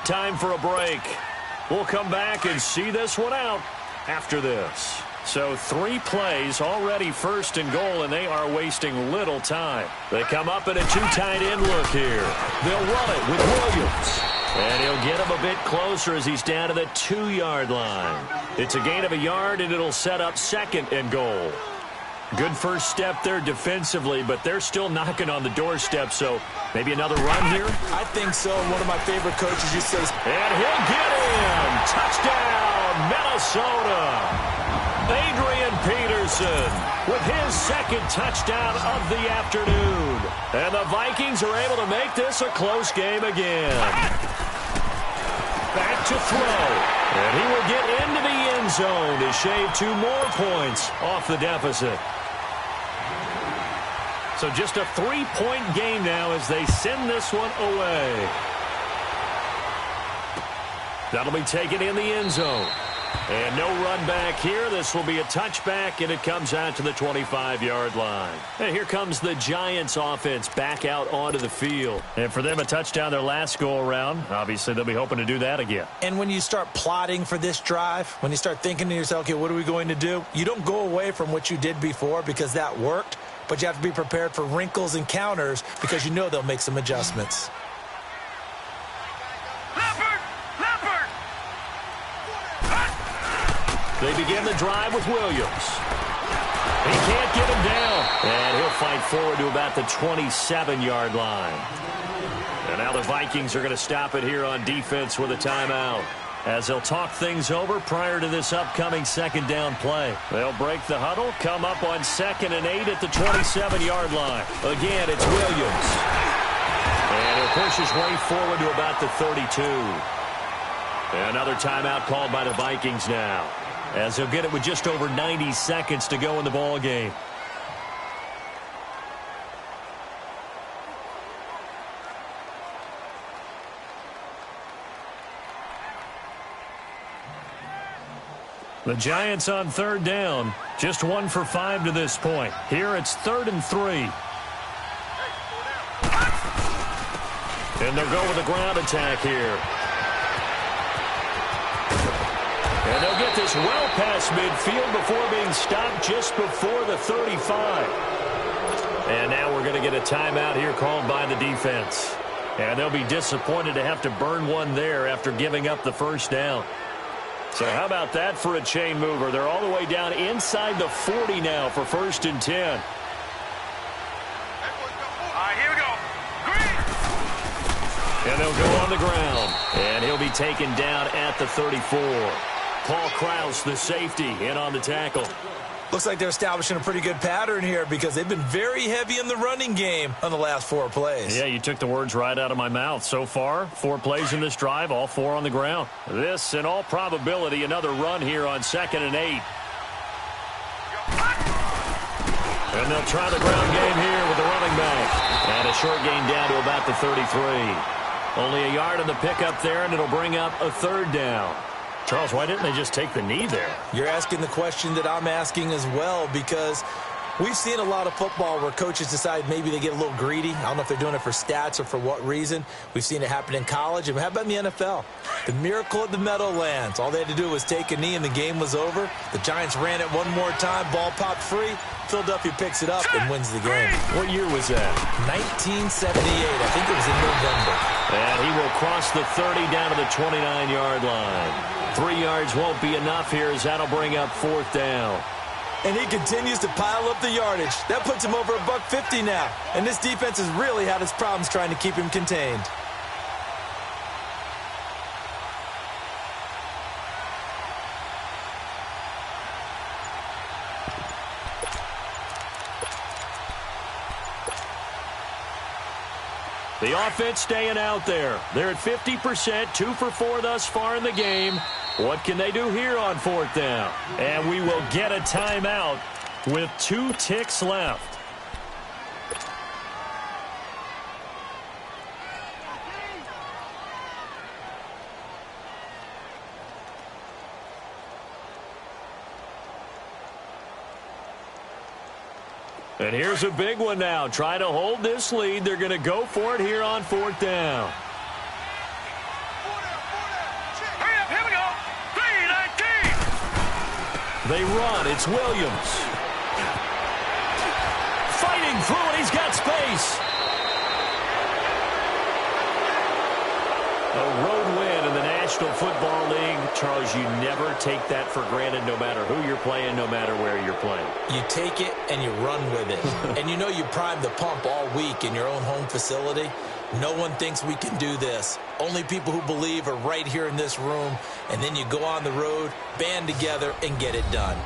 Time for a break. We'll come back and see this one out after this. So 3 plays, already first and goal, and they are wasting little time. They come up in a 2 tight end look here. They'll run it with Williams. And he'll get him a bit closer as he's down to the 2-yard line. It's a gain of a yard, and it'll set up second and goal. Good first step there defensively, but they're still knocking on the doorstep, so maybe another run here? I think so. One of my favorite coaches used to say, and he'll get in. Touchdown, Minnesota. Adrian Peterson with his second touchdown of the afternoon. And the Vikings are able to make this a close game again. Back to throw. And he will get into the end zone to shave 2 more points off the deficit. So just a 3-point game now as they send this one away. That'll be taken in the end zone. And no run back here. This will be a touchback, and it comes out to the 25-yard line. And here comes the Giants offense back out onto the field. And for them, a touchdown their last go-around. Obviously, they'll be hoping to do that again. and when you start plotting for this drive, when you start thinking to yourself, okay, what are we going to do? You don't go away from what you did before because that worked, but you have to be prepared for wrinkles and counters because you know they'll make some adjustments. They begin the drive with Williams. He can't get him down. And he'll fight forward to about the 27-yard line. And now the Vikings are going to stop it here on defense with a timeout, as they'll talk things over prior to this upcoming second down play. They'll break the huddle, come up on 2nd and 8 at the 27-yard line. Again, it's Williams. And he'll push his way forward to about the 32. Another timeout called by the Vikings now, as they'll get it with just over 90 seconds to go in the ball game. The Giants on third down, just 1 for 5 to this point. Here it's 3rd and 3. And they'll go with a ground attack here. And they'll get this well past midfield before being stopped just before the 35. And now we're going to get a timeout here called by the defense. And they'll be disappointed to have to burn one there after giving up the first down. So how about that for a chain mover? They're all the way down inside the 40 now for 1st and 10. All right, here we go. Green. And they'll go on the ground. And he'll be taken down at the 34. Paul Krause, the safety, in on the tackle. Looks like they're establishing a pretty good pattern here because they've been very heavy in the running game on the last 4 plays. Yeah, you took the words right out of my mouth. So far, 4 plays in this drive, all 4 on the ground. This, in all probability, another run here on 2nd and 8. And they'll try the ground game here with the running back. And a short gain down to about the 33. Only a yard on the pickup there, and it'll bring up a 3rd down. Charles, why didn't they just take the knee there? You're asking the question that I'm asking as well, because we've seen a lot of football where coaches decide maybe they get a little greedy. I don't know if they're doing it for stats or for what reason. We've seen it happen in college. And how about in the NFL? The miracle at the Meadowlands. All they had to do was take a knee and the game was over. The Giants ran it one more time. Ball popped free. Philadelphia picks it up and wins the game. What year was that? 1978. I think it was in November. And he will cross the 30 down to the 29-yard line. 3 yards won't be enough here as that'll bring up 4th down. And he continues to pile up the yardage. That puts him over $150 now. And this defense has really had its problems trying to keep him contained. The offense staying out there. They're at 50%, 2 for 4 thus far in the game. What can they do here on 4th down? And we will get a timeout with 2 ticks left. And here's a big one now. Trying to hold this lead. They're going to go for it here on 4th down. Hurry up, here we go. 3:19. They run. It's Williams. Fighting through it. He's got space. A road win in the National Football League. Charles, you never take that for granted no matter who you're playing, no matter where you're playing. You take it and you run with it. And you know you primed the pump all week in your own home facility. No one thinks we can do this. Only people who believe are right here in this room. And then you go on the road, band together, and get it done.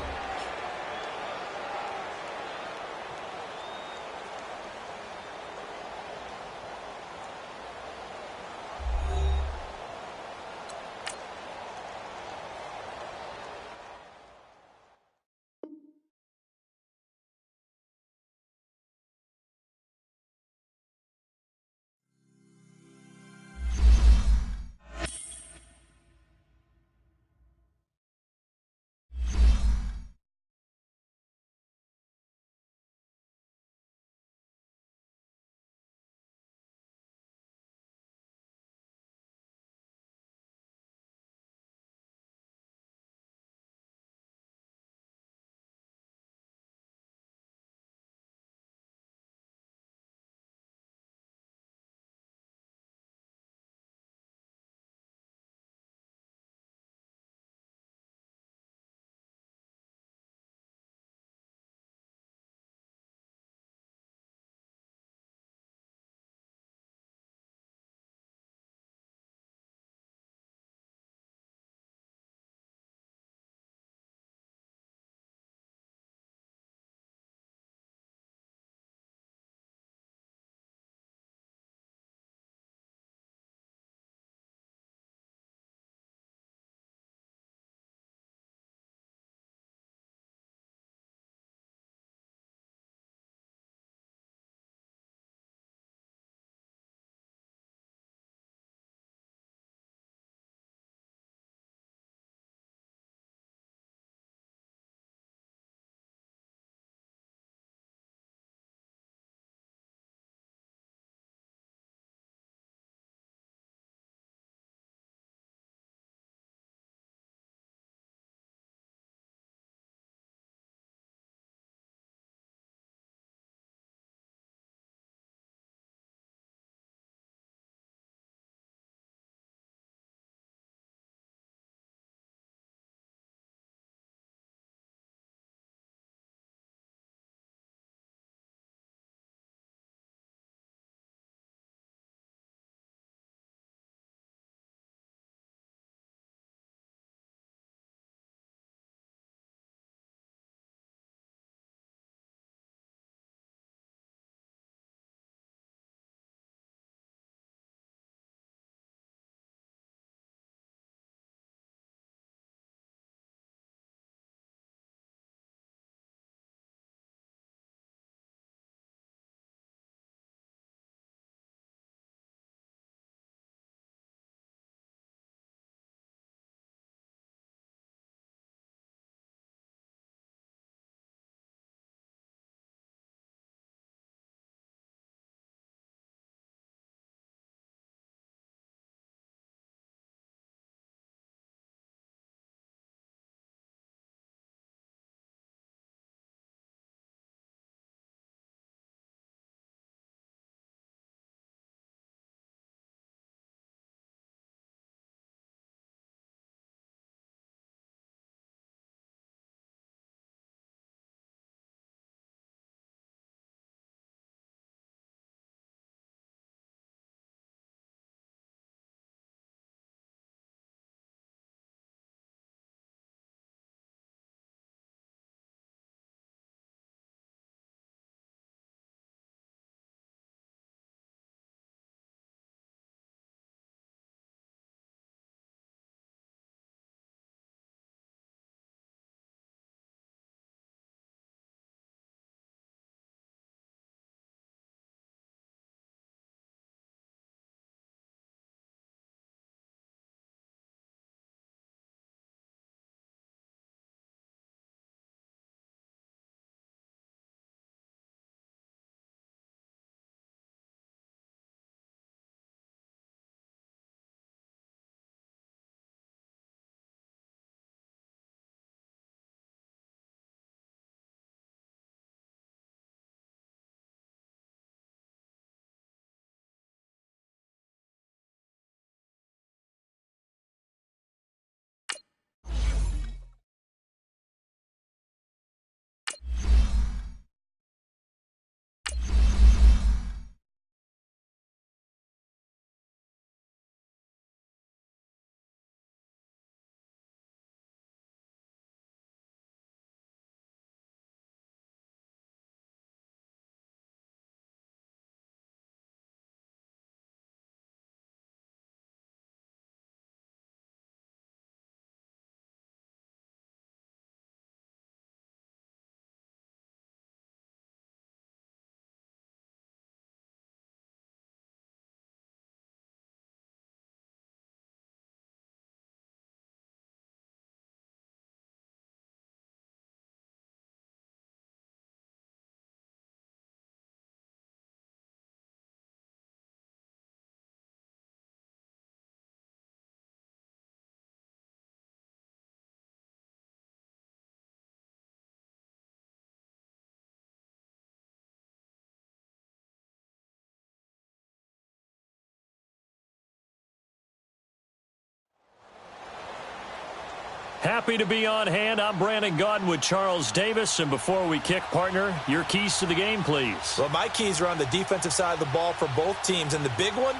Happy to be on hand. I'm Brandon Gaudin with Charles Davis. And before we kick, partner, your keys to the game, please. Well, my keys are on the defensive side of the ball for both teams. And the big one,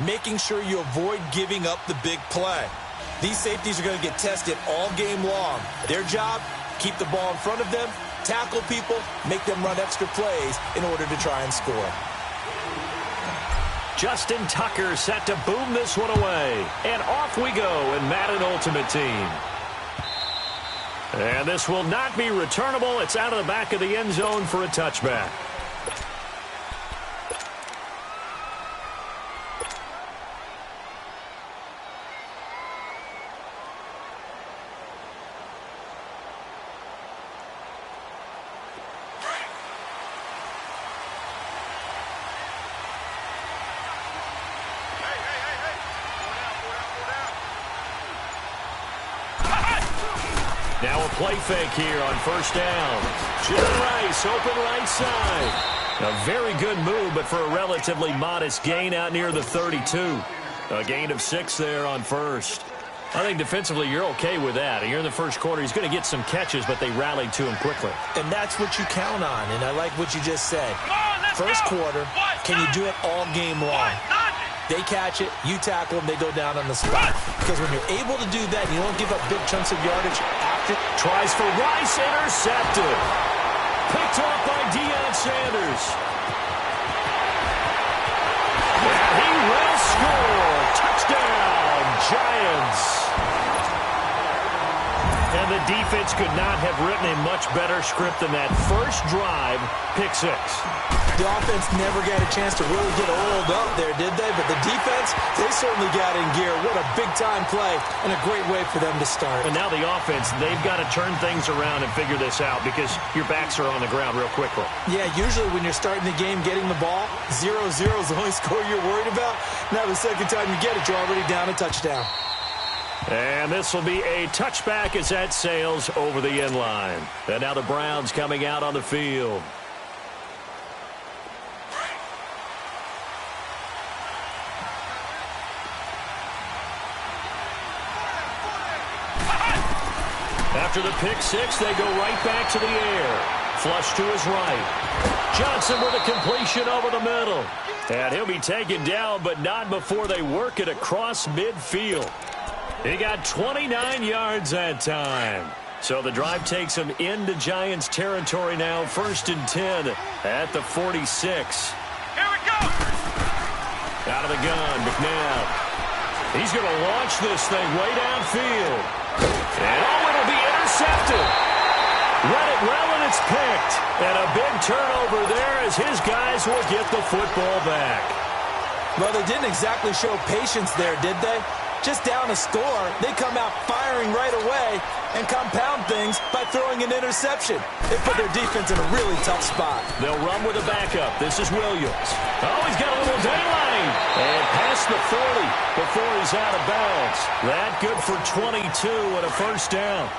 making sure you avoid giving up the big play. These safeties are going to get tested all game long. Their job, keep the ball in front of them, tackle people, make them run extra plays in order to try and score. Justin Tucker set to boom this one away. And off we go in Madden Ultimate Team. And this will not be returnable. It's out of the back of the end zone for a touchback. Now a play fake here on first down. John Rice, open right side. A very good move, but for a relatively modest gain out near the 32. A gain of 6 there on first. I think defensively you're okay with that. You're in the first quarter. He's going to get some catches, but they rallied to him quickly. And that's what you count on, and I like what you just said. First quarter, can you do it all game long? They catch it, you tackle them, they go down on the spot. Because when you're able to do that, you don't give up big chunks of yardage after. Tries for Rice, intercepted. Picked off by Deion Sanders. And he will score. Touchdown, Giants. And the defense could not have written a much better script than that first drive, pick 6. The offense never got a chance to really get oiled up there, did they? But the defense, they certainly got in gear. What a big-time play and a great way for them to start. And now the offense, they've got to turn things around and figure this out because your backs are on the ground real quickly. Yeah, usually when you're starting the game getting the ball, 0-0 is the only score you're worried about. Now the second time you get it, you're already down a touchdown. And this will be a touchback as that sails over the end line. And now the Browns coming out on the field. After the pick 6, they go right back to the air. Flush to his right. Johnson with a completion over the middle. And he'll be taken down, but not before they work it across midfield. He got 29 yards that time. So the drive takes him into Giants territory now. 1st and 10 at the 46. Here we go. Out of the gun, McNabb. He's going to launch this thing way downfield. And it'll be intercepted. Read it well, and it's picked. And a big turnover there as his guys will get the football back. Well, they didn't exactly show patience there, did they? Just down a score, they come out firing right away and compound things by throwing an interception. They put their defense in a really tough spot. They'll run with a backup. This is Williams. Oh, he's got a little daylight. And past the 40 before he's out of bounds. That good for 22 and a first down.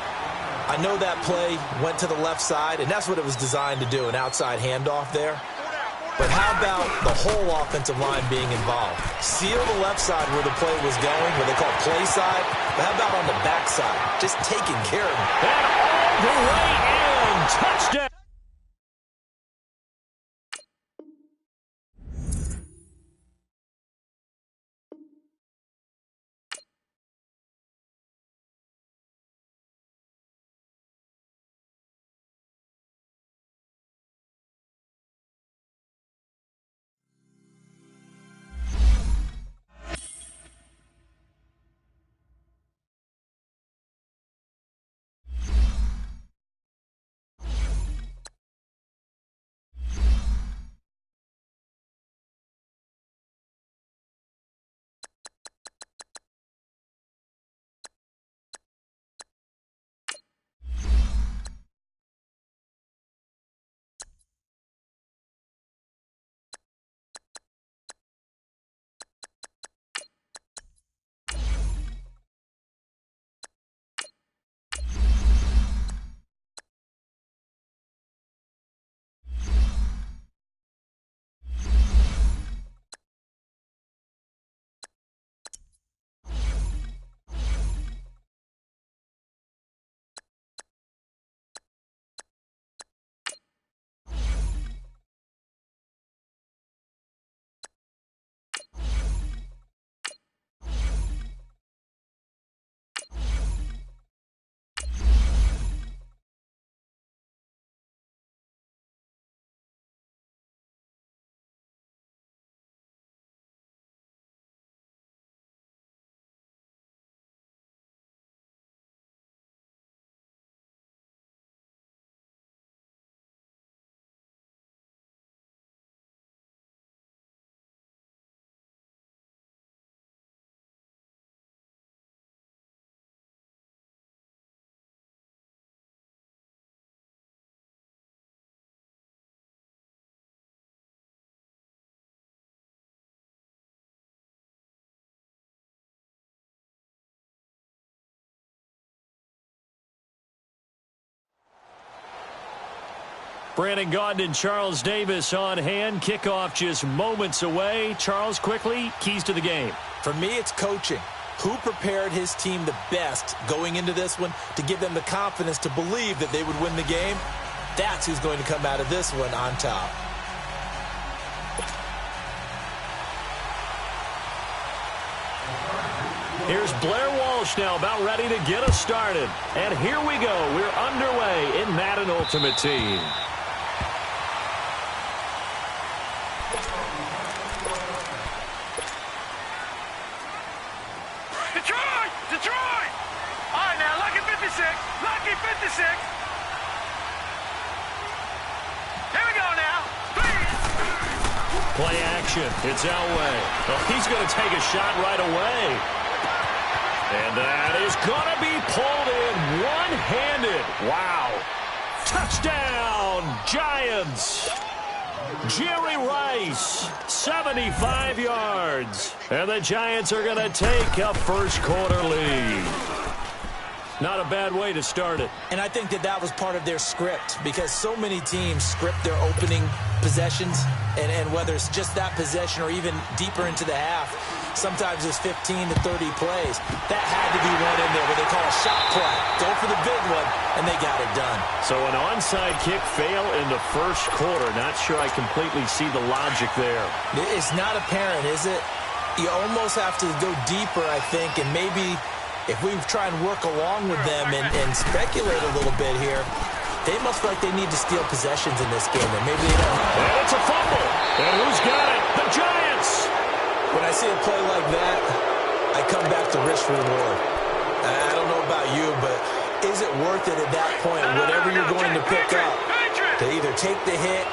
I know that play went to the left side, and that's what it was designed to do, an outside handoff there. But how about the whole offensive line being involved? Seal the left side where the play was going, what they call play side. But how about on the back side? Just taking care of it. And all the way in. Touchdown. Brandon Gaudin and Charles Davis on hand. Kickoff just moments away. Charles, quickly, keys to the game. For me, it's coaching. Who prepared his team the best going into this one to give them the confidence to believe that they would win the game? That's who's going to come out of this one on top. Here's Blair Walsh now about ready to get us started. And here we go. We're underway in Madden Ultimate Team. Detroit! Detroit! All right, now, lucky 56. Lucky 56. Here we go now. Play action. It's Elway. Well, he's going to take a shot right away. And that is going to be pulled in one-handed. Wow. Touchdown, Giants. Jerry Rice, 75 yards. And the Giants are going to take a first-quarter lead. Not a bad way to start it. And I think that that was part of their script because so many teams script their opening possessions, and whether it's just that possession or even deeper into the half, sometimes it's 15 to 30 plays. That had to be one in there where they call a shot play. Go for the big one, and they got it done. So an onside kick fail in the first quarter. Not sure I completely see the logic there. It's not apparent, is it? You almost have to go deeper, I think, and maybe if we try and work along with them and speculate a little bit here, they must feel like they need to steal possessions in this game, and maybe they don't. And it's a fumble. And who's got it? The Giants. When I see a play like that, I come back to risk reward. I don't know about you, but is it worth it at that point, whatever you're going to pick up, to either take the hit,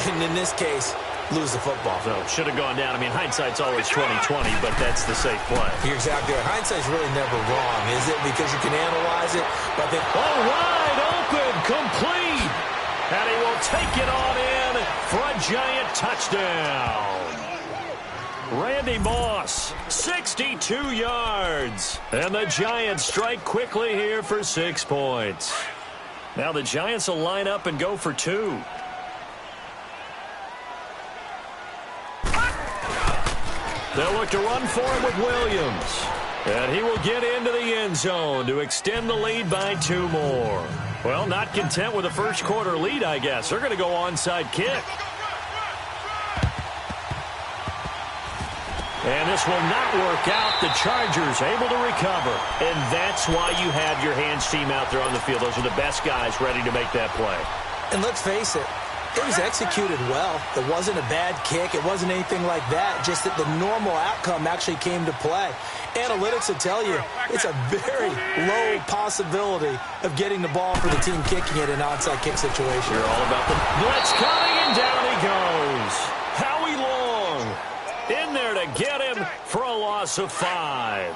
and in this case, lose the football? So should have gone down. I mean, hindsight's always 20/20, but that's the safe play. You're exactly right. Hindsight's really never wrong, is it? Because you can analyze it, but then wide open, complete. And he will take it on in for a Giant touchdown. Randy Moss, 62 yards. And the Giants strike quickly here for 6 points. Now the Giants will line up and go for 2. They'll look to run for him with Williams. And he will get into the end zone to extend the lead by 2 more. Well, not content with a first quarter lead, I guess. They're going to go onside kick. And this will not work out. The Chargers able to recover. And that's why you have your hands team out there on the field. Those are the best guys ready to make that play. And let's face it, it was executed well. It wasn't a bad kick. It wasn't anything like that. Just that the normal outcome actually came to play. Analytics will tell you it's a very low possibility of getting the ball for the team kicking it in an onside kick situation. You're all about the blitz coming, and down he goes. Howie Long in there to get him for a loss of 5.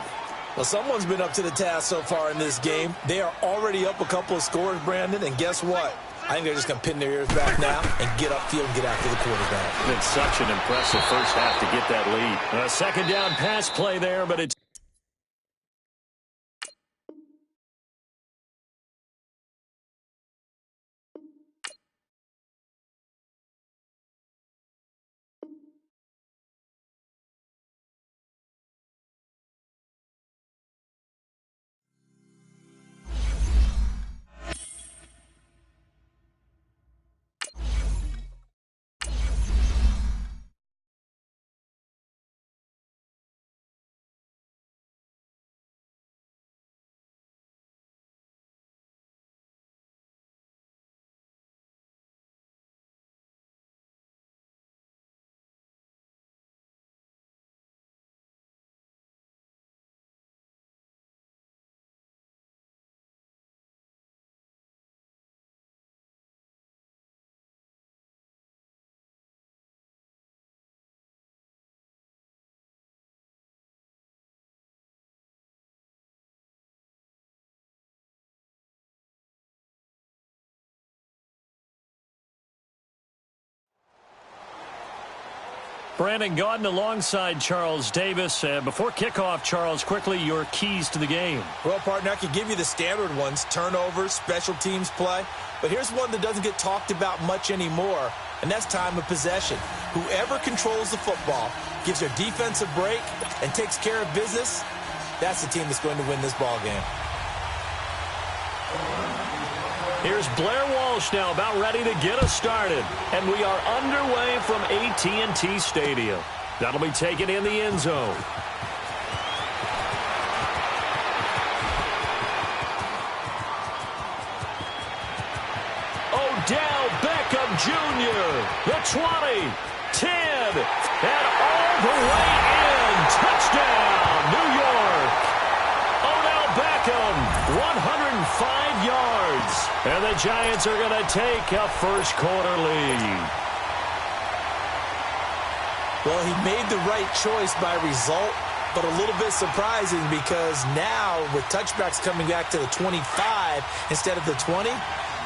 Well, someone's been up to the task so far in this game. They are already up a couple of scores, Brandon, and guess what? I think they're just going to pin their ears back now and get upfield and get after the quarterback. It's such an impressive first half to get that lead. A second down pass play there, but it's Brandon Gaudin alongside Charles Davis. Before kickoff, Charles, quickly your keys to the game. Well, partner, I could give you the standard ones, turnovers, special teams play. But here's one that doesn't get talked about much anymore, and that's time of possession. Whoever controls the football, gives their defense a break, and takes care of business, that's the team that's going to win this ball game. Here's Blair Walsh now about ready to get us started. And we are underway from AT&T Stadium. That'll be taken in the end zone. Odell Beckham Jr., the 20, 10, and all the way in. Touchdown, New York. Odell Beckham, 105 yards. And the Giants are going to take a first-quarter lead. Well, he made the right choice by result, but a little bit surprising because now with touchbacks coming back to the 25 instead of the 20,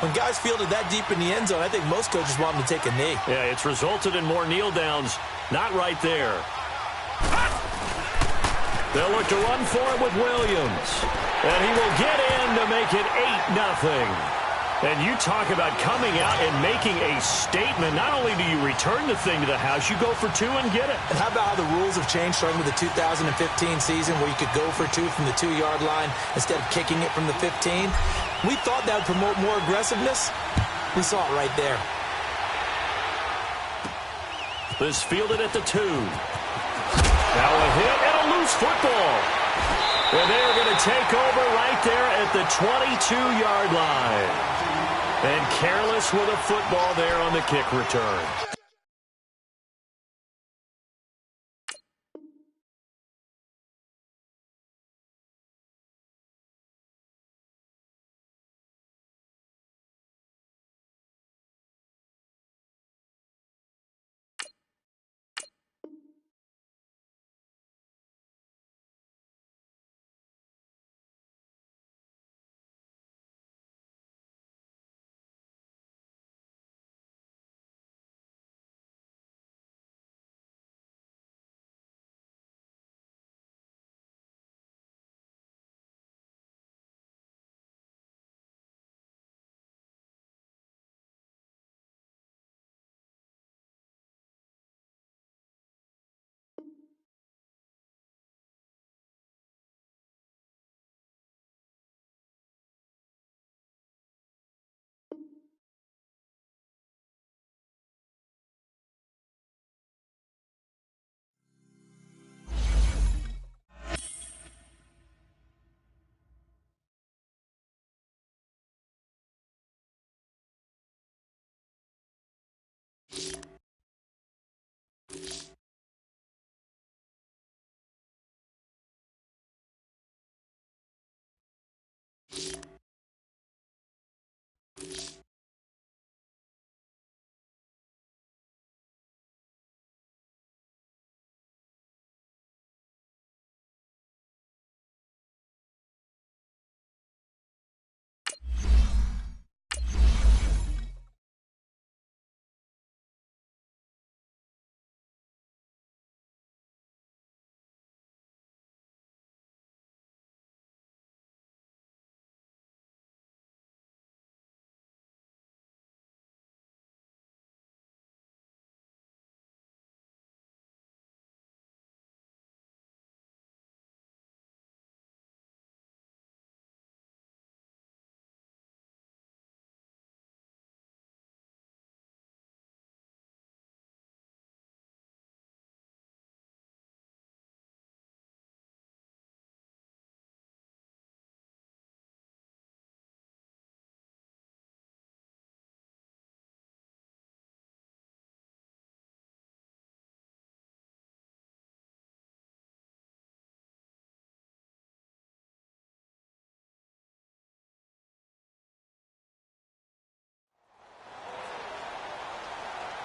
when guys fielded that deep in the end zone, I think most coaches want them to take a knee. Yeah, it's resulted in more kneel downs. Not right there. They'll look to run for it with Williams. And he will get in to make it 8-0. And you talk about coming out and making a statement. Not only do you return the thing to the house, you go for two and get it. And how about how the rules have changed starting with the 2015 season where you could go for two from the 2-yard line instead of kicking it from the 15? We thought that would promote more aggressiveness. We saw it right there. This fielded at the 2. Now a hit and a loose football. And they're going to take over right there at the 22-yard line. And careless with a football there on the kick return.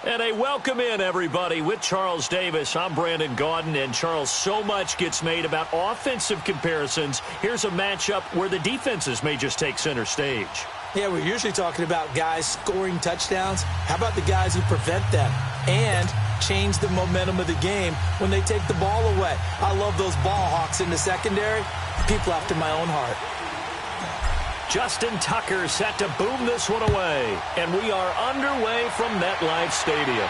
And a welcome in, everybody, with Charles Davis. I'm Brandon Gaudin, and Charles, so much gets made about offensive comparisons. Here's a matchup where the defenses may just take center stage. Yeah, we're usually talking about guys scoring touchdowns. How about the guys who prevent them? and change the momentum of the game when they take the ball away. I love those ball hawks in the secondary. People after my own heart. Justin Tucker set to boom this one away. And we are underway from MetLife Stadium.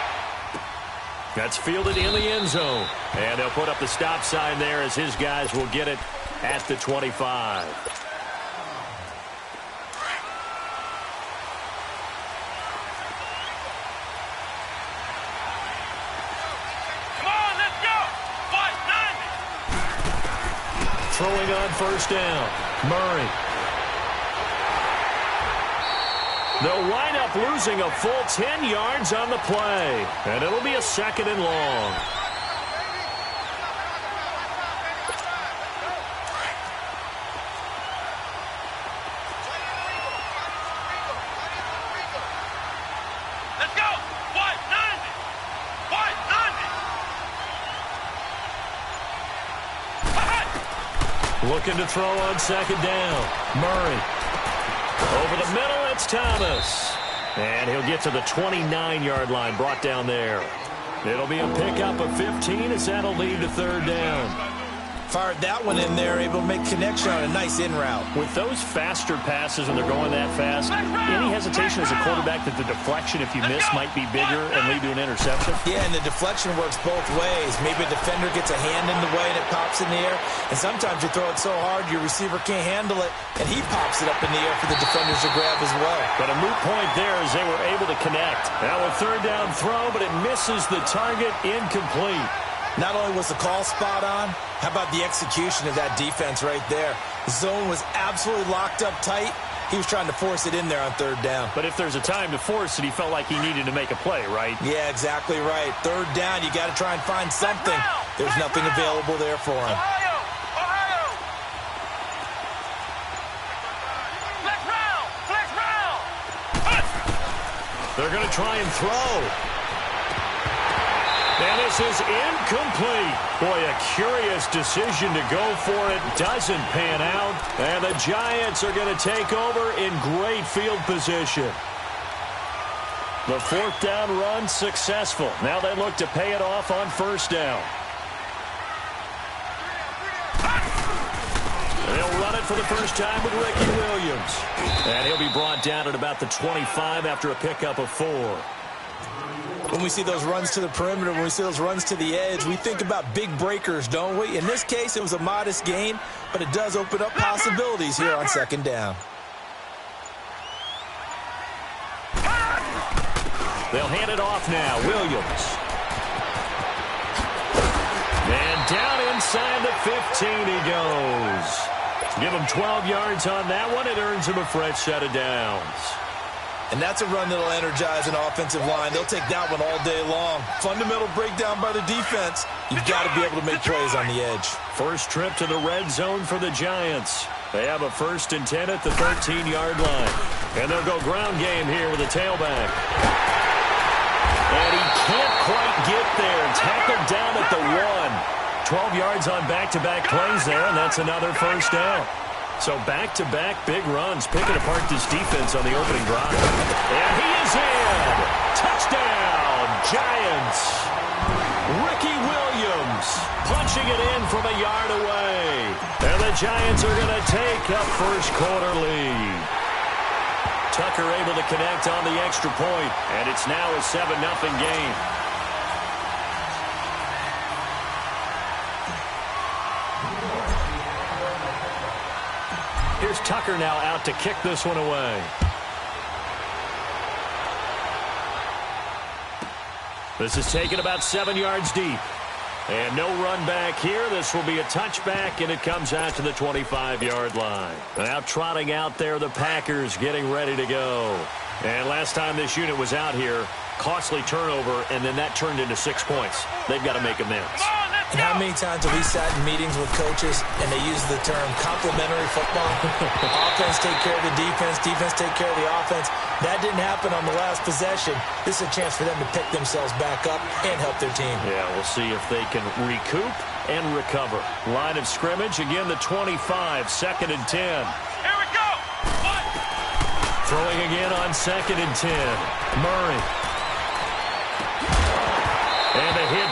That's fielded in the end zone. And they'll put up the stop sign there as his guys will get it at the 25. Come on, let's go. 590. Throwing on first down. Murray. They'll wind up losing a full 10 yards on the play. And it'll be a 2nd and long. Let's go. 590. 590. Looking to throw on 2nd down. Murray. Over the middle, it's Thomas. And he'll get to the 29-yard line, brought down there. It'll be a pickup of 15 as that'll lead to 3rd down. Fired that one in there, able to make connection on a nice in route. With those faster passes when they're going that fast, any hesitation as a quarterback that the deflection, if you miss, might be bigger and lead to an interception? Yeah, and the deflection works both ways. Maybe a defender gets a hand in the way and it pops in the air. And sometimes you throw it so hard your receiver can't handle it, and he pops it up in the air for the defenders to grab as well. But a moot point there as they were able to connect. Now a 3rd down throw, but it misses the target, incomplete. Not only was the call spot on, how about the execution of that defense right there? The zone was absolutely locked up tight. He was trying to force it in there on 3rd down. But if there's a time to force it, he felt like he needed to make a play, right? Yeah, exactly right. 3rd down, you got to try and find something. There's nothing available there for him. Ohio. Ohio. Flex round. Flex round. They're going to try and throw. And this is incomplete. Boy, a curious decision to go for it. Doesn't pan out. And the Giants are going to take over in great field position. The 4th down run successful. Now they look to pay it off on 1st down. They'll run it for the first time with Ricky Williams. And he'll be brought down at about the 25 after a pickup of 4. When we see those runs to the perimeter, when we see those runs to the edge, we think about big breakers, don't we? In this case, it was a modest gain, but it does open up possibilities here on 2nd down. They'll hand it off now. Williams. And down inside the 15 he goes. Give him 12 yards on that one. It earns him a fresh set of downs. And that's a run that'll energize an offensive line. They'll take that one all day long. Fundamental breakdown by the defense. You've got to be able to make plays on the edge. First trip to the red zone for the Giants. They have a 1st and 10 at the 13-yard line. And they'll go ground game here with a tailback. And he can't quite get there. Tackled down at the 1. 12 yards on back-to-back plays there, and that's another 1st down. So back-to-back big runs, picking apart this defense on the opening drive. And he is in! Touchdown, Giants! Ricky Williams punching it in from a yard away. And the Giants are going to take a first-quarter lead. Tucker able to connect on the extra point, and it's now a 7-0 game. Here's Tucker now out to kick this one away. This is taken about 7 yards deep. And no run back here. This will be a touchback, and it comes out to the 25-yard line. Now trotting out there, the Packers getting ready to go. And last time this unit was out here, costly turnover, and then that turned into 6 points. They've got to make amends. And how many times have we sat in meetings with coaches and they use the term complementary football? Offense take care of the defense, defense take care of the offense. That didn't happen on the last possession. This is a chance for them to pick themselves back up and help their team. Yeah, we'll see if they can recoup and recover. Line of scrimmage, again the 25, 2nd and 10. Here we go. Throwing again on 2nd and 10. Murray.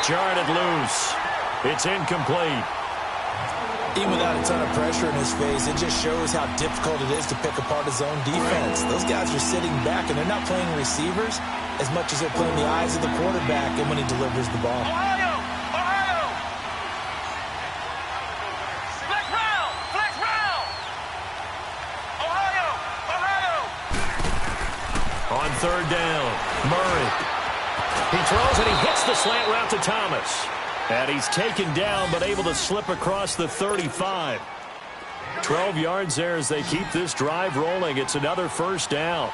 jarred it loose. It's incomplete. Even without a ton of pressure in his face, it just shows how difficult it is to pick apart his own defense. Those guys are sitting back, and they're not playing receivers as much as they're playing the eyes of the quarterback and when he delivers the ball. Ohio! Ohio! Flex round! Flex round! Ohio! Ohio! On third down, Murray. He throws and he hits the slant route to Thomas. And he's taken down but able to slip across the 35. 12 yards there as they keep this drive rolling. It's another first down.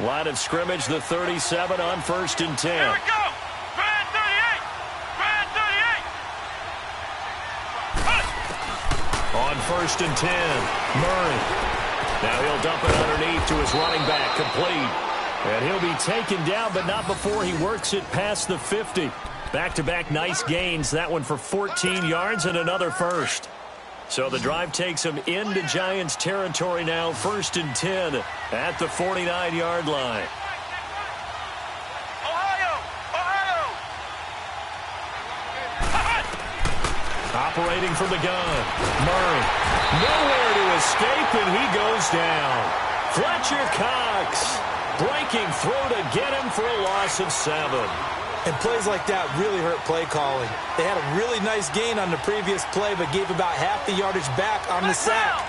Line of scrimmage, the 37 on 1st and 10. Here we go! Brand 38! Brand 38! On 1st and 10, Murray. Now he'll dump it underneath to his running back, complete. And he'll be taken down, but not before he works it past the 50. Back-to-back nice gains, that one for 14 yards and another first. So the drive takes him into Giants territory now, 1st and 10 at the 49-yard line. Ohio! Ohio! Operating from the gun, Murray. Nowhere to escape, and he goes down. Fletcher Cox breaking through to get him for a loss of 7. And plays like that really hurt play calling. They had a really nice gain on the previous play, but gave about half the yardage back on the sack.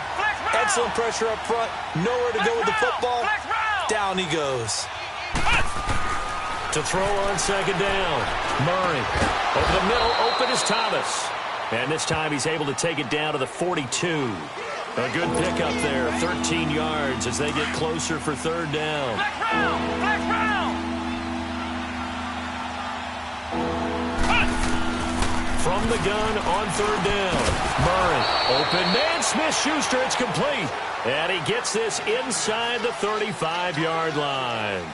Excellent pressure up front. Nowhere to go with the football. Down he goes. To throw on 2nd down, Murray. Over the middle, open is Thomas. And this time he's able to take it down to the 42. A good pickup there, 13 yards as they get closer for 3rd down. Flex round! From the gun on 3rd down, Murray. Open man, Smith-Schuster, it's complete. And he gets this inside the 35-yard line.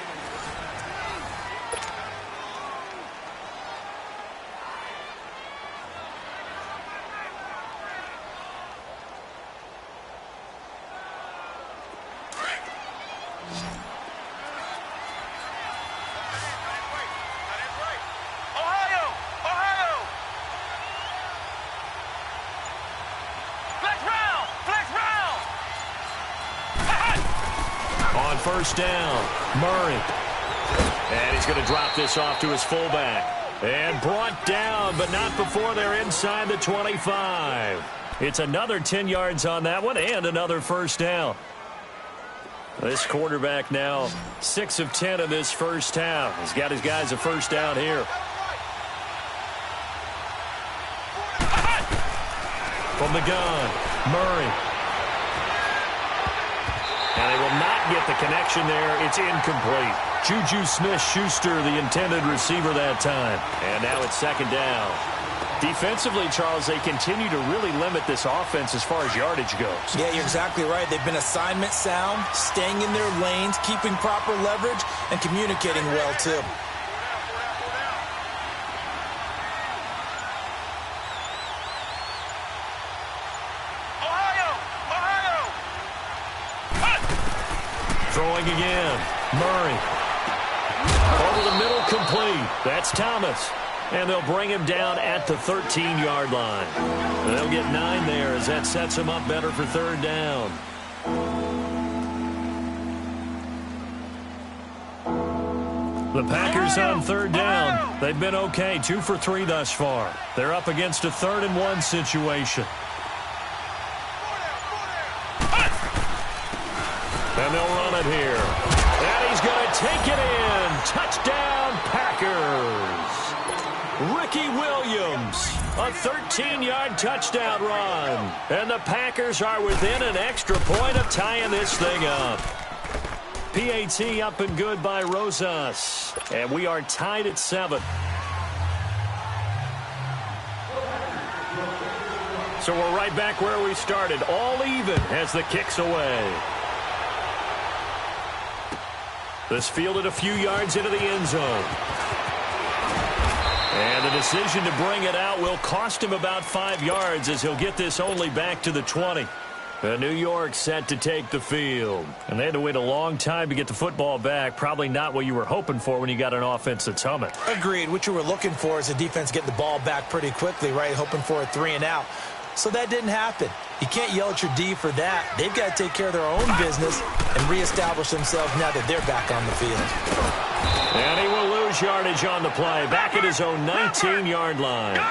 On 1st down, Murray. And he's going to drop this off to his fullback. And brought down, but not before they're inside the 25. It's another 10 yards on that one and another 1st down. This quarterback now 6 of 10 in this first half. He's got his guys a 1st down here. From the gun, Murray. And they will not get the connection there. It's incomplete. Juju Smith-Schuster, the intended receiver that time. And now it's 2nd down. Defensively, Charles, they continue to really limit this offense as far as yardage goes. Yeah, you're exactly right. They've been assignment sound, staying in their lanes, keeping proper leverage, and communicating well, too. Throwing again, Murray. Over the middle, complete. That's Thomas. And they'll bring him down at the 13-yard line. They'll get 9 there as that sets him up better for 3rd down. The Packers on 3rd down. They've been okay, 2 for 3 thus far. They're up against a 3rd and 1 situation. And they'll run it here. And he's going to take it in. Touchdown, Packers. Ricky Williams, a 13-yard touchdown run. And the Packers are within an extra point of tying this thing up. PAT up and good by Rosas. And we are tied at 7. So we're right back where we started. All even as the kick's away. This fielded a few yards into the end zone. And the decision to bring it out will cost him about 5 yards as he'll get this only back to the 20. New York set to take the field. And they had to wait a long time to get the football back. Probably not what you were hoping for when you got an offense that's humming. Agreed. What you were looking for is a defense getting the ball back pretty quickly, right? Hoping for a 3-and-out. So that didn't happen. You can't yell at your D for that. They've got to take care of their own business and reestablish themselves now that they're back on the field. And he will lose yardage on the play. Back at his own 19-yard line.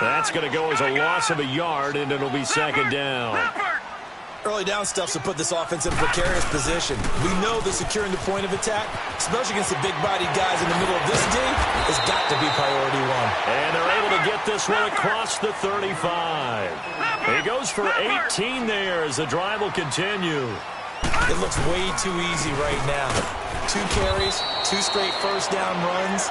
That's going to go as a loss of a yard, and it'll be second down. Early down stuff to put this offense in a precarious position. We know that securing the point of attack, especially against the big-bodied guys in the middle of this D, has got to be priority one. And they're able to get this one across the 35. He goes for 18 there as the drive will continue. It looks way too easy right now. 2 carries, 2 straight first down runs.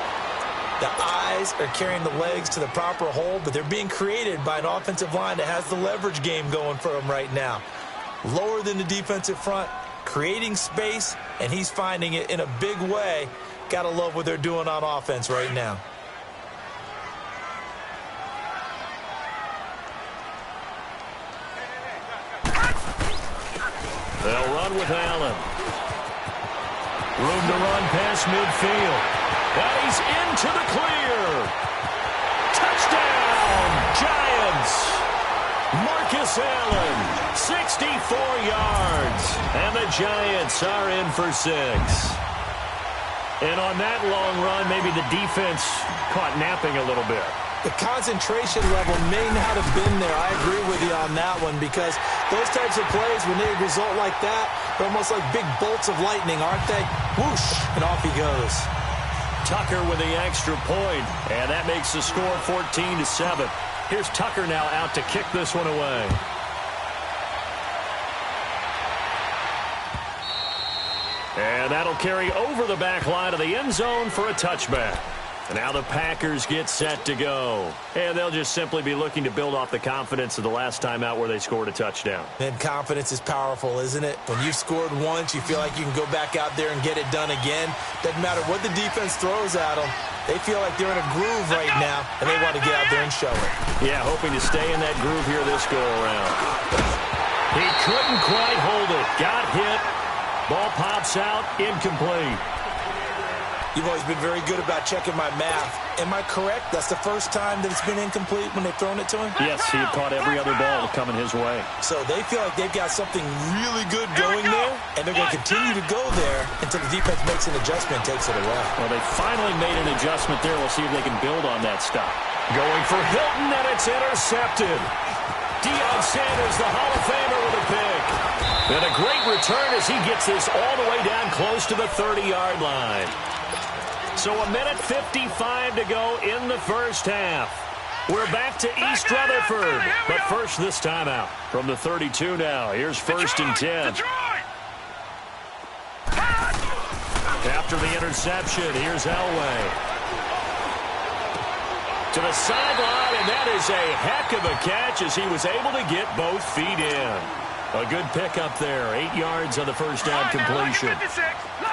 The eyes are carrying the legs to the proper hole, but they're being created by an offensive line that has the leverage game going for them right now. Lower than the defensive front, creating space, and he's finding it in a big way. Gotta love what they're doing on offense right now. They'll run with Allen. Room to run past midfield. And he's into the clear. Touchdown, Giants. Marcus Allen, 64 yards. And the Giants are in for 6. And on that long run, maybe the defense caught napping a little bit. The concentration level may not have been there. I agree with you on that one, because those types of plays, when they result like that, they're almost like big bolts of lightning, aren't they? Whoosh, and off he goes. Tucker with the extra point, and that makes the score 14-7. Here's Tucker now out to kick this one away. And that'll carry over the back line of the end zone for a touchback. And now the Packers get set to go. And they'll just simply be looking to build off the confidence of the last time out where they scored a touchdown. And confidence is powerful, isn't it? When you've scored once, you feel like you can go back out there and get it done again. Doesn't matter what the defense throws at them. They feel like they're in a groove right now, and they want to get out there and show it. Yeah, hoping to stay in that groove here this go-around. He couldn't quite hold it. Got hit. Ball pops out. Incomplete. You've always been very good about checking my math. Am I correct? That's the first time that it's been incomplete when they've thrown it to him? Yes, he had caught every other ball coming his way. So they feel like they've got something really good going there, and they're going to continue to go there until the defense makes an adjustment and takes it away. Well, they finally made an adjustment there. We'll see if they can build on that stop. Going for Hilton, and it's intercepted. Deion Sanders, the Hall of Famer, with a pick. And a great return as he gets this all the way down close to the 30-yard line. So a minute 55 to go in the first half. We're back to East Rutherford. But first this time out from the 32 now. Here's 1st and 10. After the interception, here's Elway. To the sideline, and that is a heck of a catch as he was able to get both feet in. A good pickup there. 8 yards on the first down completion.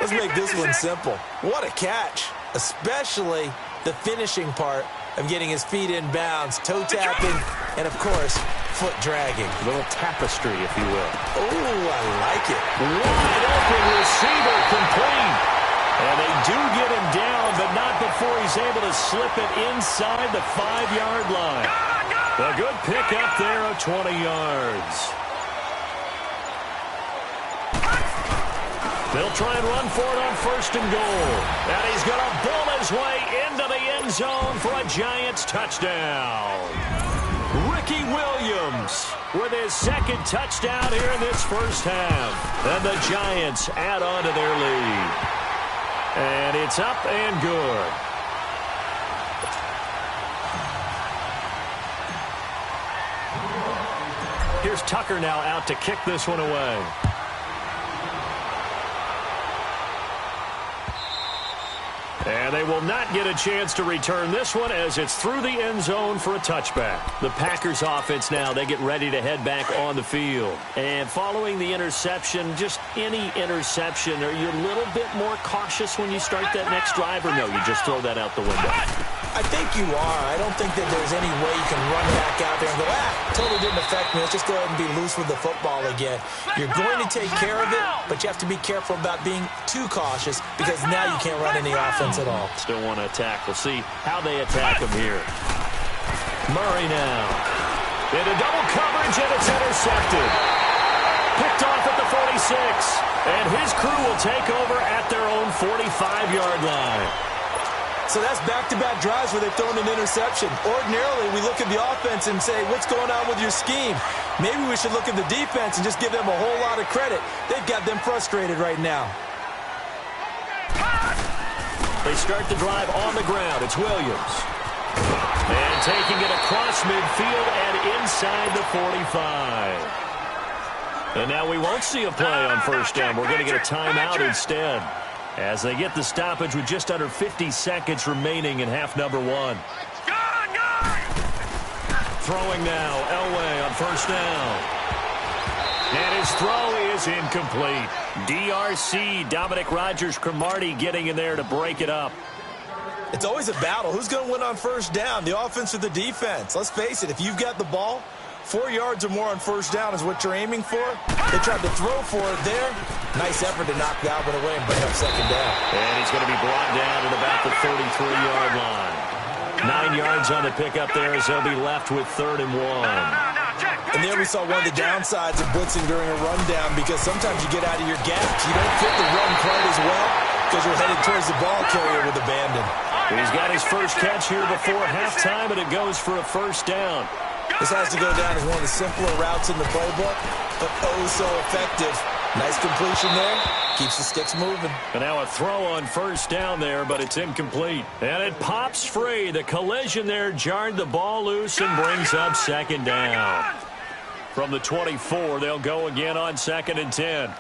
Let's make this one simple. What a catch, especially the finishing part of getting his feet in bounds, toe tapping, and, of course, foot dragging. A little tapestry, if you will. Oh, I like it. Wide open receiver complete. And they do get him down, but not before he's able to slip it inside the 5-yard line. A good pickup there of 20 yards. They'll try and run for it on 1st and goal. And he's going to bull his way into the end zone for a Giants touchdown. Ricky Williams with his 2nd touchdown here in this first half. And the Giants add on to their lead. And it's up and good. Here's Tucker now out to kick this one away. And they will not get a chance to return this one as it's through the end zone for a touchback. The Packers offense now, they get ready to head back on the field. And following the interception, just any interception, are you a little bit more cautious when you start that next drive, or no, you just throw that out the window? I think you are. I don't think that there's any way you can run back out there and go, totally didn't affect me. Let's just go ahead and be loose with the football again. You're going to take care of it, but you have to be careful about being too cautious because now you can't run any offense at all. Still want to attack. We'll see how they attack him here. Murray now. Into double coverage, and it's intercepted. Picked off at the 46. And his crew will take over at their own 45-yard line. So that's back-to-back drives where they've thrown an interception. Ordinarily, we look at the offense and say, what's going on with your scheme? Maybe we should look at the defense and just give them a whole lot of credit. They've got them frustrated right now. They start the drive on the ground. It's Williams. And taking it across midfield and inside the 45. And now we won't see a play on first down. We're going to get a timeout instead as they get the stoppage with just under 50 seconds remaining in half number one. Throwing now, Elway on first down. And his throw is incomplete. DRC, Dominic Rodgers-Cromartie getting in there to break it up. It's always a battle. Who's going to win on first down, the offense or the defense? Let's face it, if you've got the ball, 4 yards or more on first down is what you're aiming for. They tried to throw for it there. Nice effort to knock Galvin away and bring up second down. And he's going to be brought down at about the 33-yard line. 9 yards on the pickup there as they'll be left with 3rd and 1. And there we saw one of the downsides of blitzing during a rundown because sometimes you get out of your gaps. You don't fit the run quite as well because you're headed towards the ball carrier with abandon. He's got his first catch here before halftime, and it goes for a first down. This has to go down as one of the simpler routes in the playbook, but oh so effective. Nice completion there. Keeps the sticks moving. And now a throw on first down there, but it's incomplete. And it pops free. The collision there jarred the ball loose and brings up second down. From the 24, they'll go again on 2nd and 10.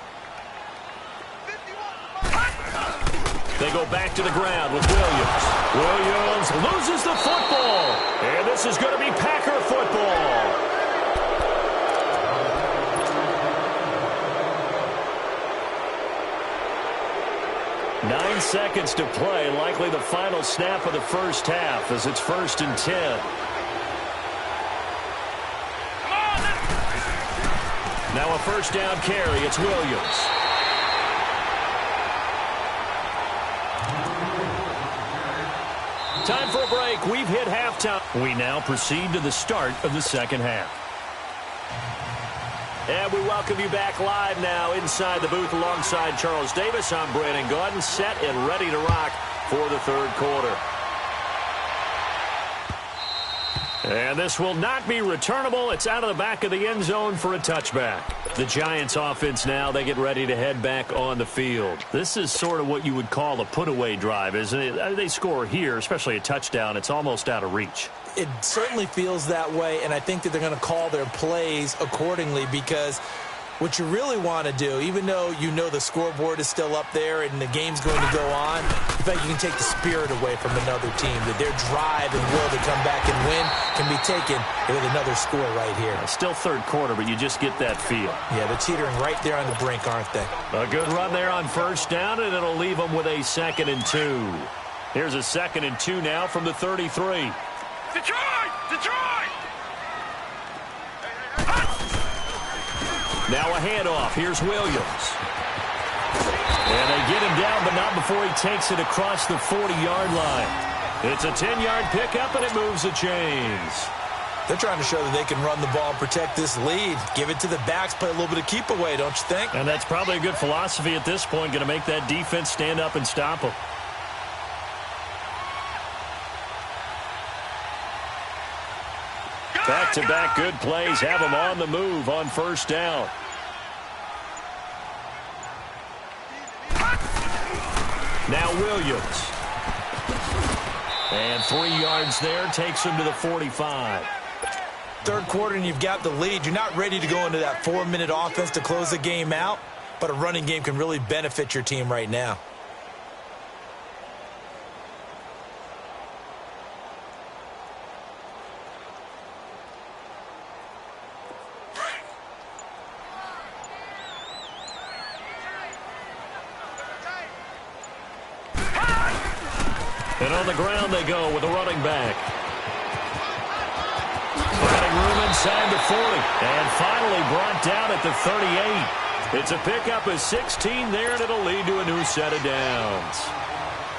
They go back to the ground with Williams. Williams loses the football. And this is going to be Packer football. 9 seconds to play, likely the final snap of the first half as it's 1st and 10. Now a first down carry. It's Williams. Time for a break. We've hit halftime. We now proceed to the start of the second half. And we welcome you back live now inside the booth alongside Charles Davis. I'm Brandon Gaudin, set and ready to rock for the third quarter. And this will not be returnable. It's out of the back of the end zone for a touchback. The Giants offense now, they get ready to head back on the field. This is sort of what you would call a put-away drive, isn't it? They score here, especially a touchdown. It's almost out of reach. It certainly feels that way, and I think that they're going to call their plays accordingly because what you really want to do, even though you know the scoreboard is still up there and the game's going to go on, in fact, you can take the spirit away from another team, that their drive and will to come back and win can be taken with another score right here. Still third quarter, but you just get that feel. Yeah, they're teetering right there on the brink, aren't they? A good run there on first down, and it'll leave them with a 2nd and 2. Here's a 2nd and 2 now from the 33. Detroit! Detroit! Now a handoff. Here's Williams. And they get him down, but not before he takes it across the 40-yard line. It's a 10-yard pickup, and it moves the chains. They're trying to show that they can run the ball and protect this lead. Give it to the backs, play a little bit of keep away, don't you think? And that's probably a good philosophy at this point, going to make that defense stand up and stop them. Back-to-back good plays have them on the move on first down. Now Williams. And 3 yards there takes him to the 45. Third quarter and you've got the lead. You're not ready to go into that 4-minute offense to close the game out, but a running game can really benefit your team right now. And on the ground they go with a running back. Finding room inside the 40. And finally brought down at the 38. It's a pickup of 16 there, and it'll lead to a new set of downs.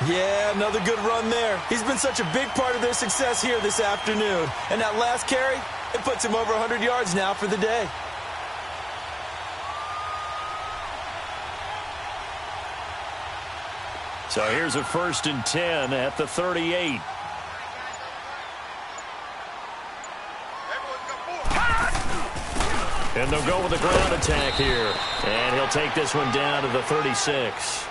Yeah, another good run there. He's been such a big part of their success here this afternoon. And that last carry, it puts him over 100 yards now for the day. So here's a 1st and 10 at the 38. And they'll go with a ground attack here. And he'll take this one down to the 36.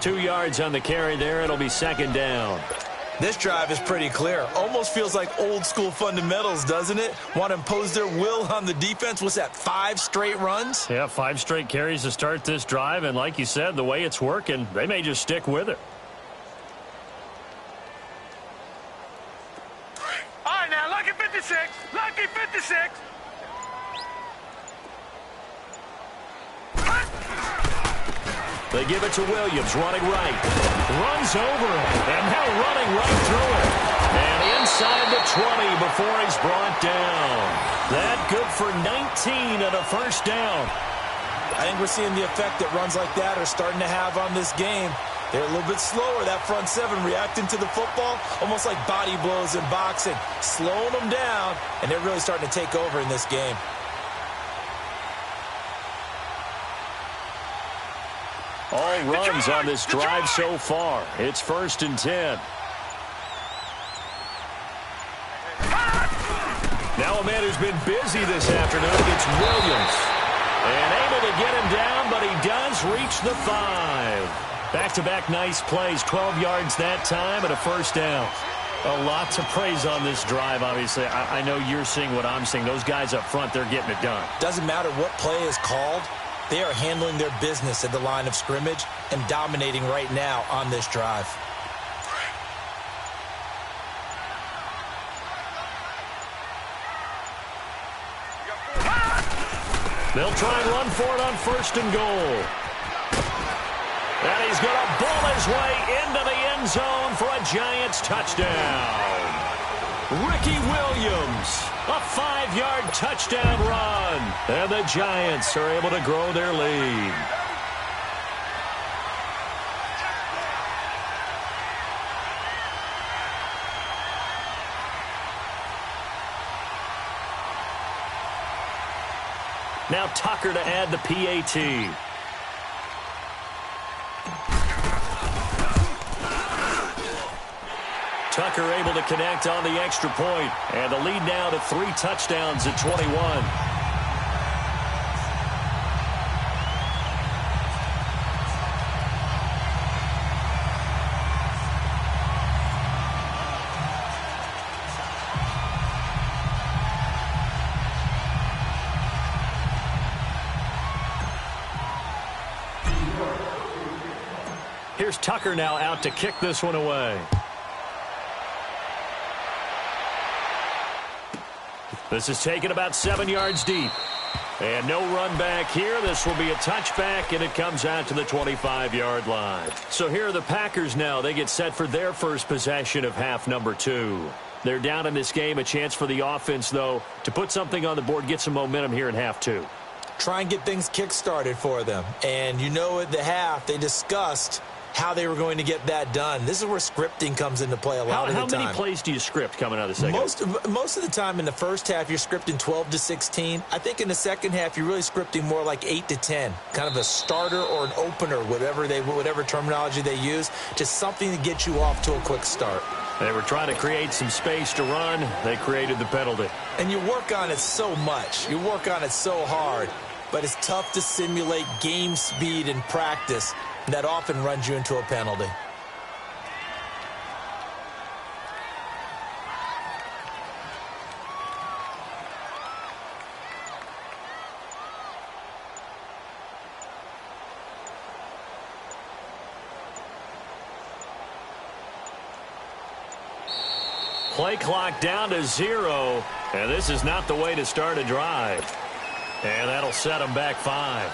2 yards on the carry there. It'll be 2nd down. This drive is pretty clear. Almost feels like old school fundamentals, doesn't it? Want to impose their will on the defense. What's that, 5 straight runs? Yeah, 5 straight carries to start this drive. And like you said, the way it's working, they may just stick with it. All right, now, lucky 56. Lucky 56. They give it to Williams, running right. Runs over it, and now running right through it. And inside the 20 before he's brought down. That good for 19 and a 1st down. I think we're seeing the effect that runs like that are starting to have on this game. They're a little bit slower, that front 7, reacting to the football, almost like body blows in boxing, slowing them down, and they're really starting to take over in this game. All runs on this drive so far. It's 1st and 10. Now a man who's been busy this afternoon. It's Williams. And able to get him down, but he does reach the 5. Back-to-back nice plays. 12 yards that time and a 1st down. A lot to praise on this drive, obviously. I know you're seeing what I'm seeing. Those guys up front, they're getting it done. Doesn't matter what play is called. They are handling their business at the line of scrimmage and dominating right now on this drive. They'll try and run for it on 1st and goal. And he's going to bull his way into the end zone for a Giants touchdown. Ricky Williams, a 5-yard touchdown run. And the Giants are able to grow their lead. Now Tucker to add the PAT. Tucker able to connect on the extra point. And the lead now to 3 touchdowns at 21. Here's Tucker now out to kick this one away. This is taken about 7 yards deep. And no run back here. This will be a touchback, and it comes out to the 25-yard line. So here are the Packers now. They get set for their first possession of half number 2. They're down in this game. A chance for the offense, though, to put something on the board, get some momentum here in half 2. Try and get things kick-started for them. And you know at the half, they discussed how they were going to get that done. This is where scripting comes into play a lot of the time. How many plays do you script coming out of the second? Most of the time in the first half, you're scripting 12 to 16. I think in the second half, you're really scripting more like 8 to 10. Kind of a starter or an opener, whatever terminology they use. Just something to get you off to a quick start. They were trying to create some space to run. They created the penalty. And you work on it so much. You work on it so hard. But it's tough to simulate game speed in practice. That often runs you into a penalty. Play clock down to 0, and this is not the way to start a drive. And that'll set them back 5.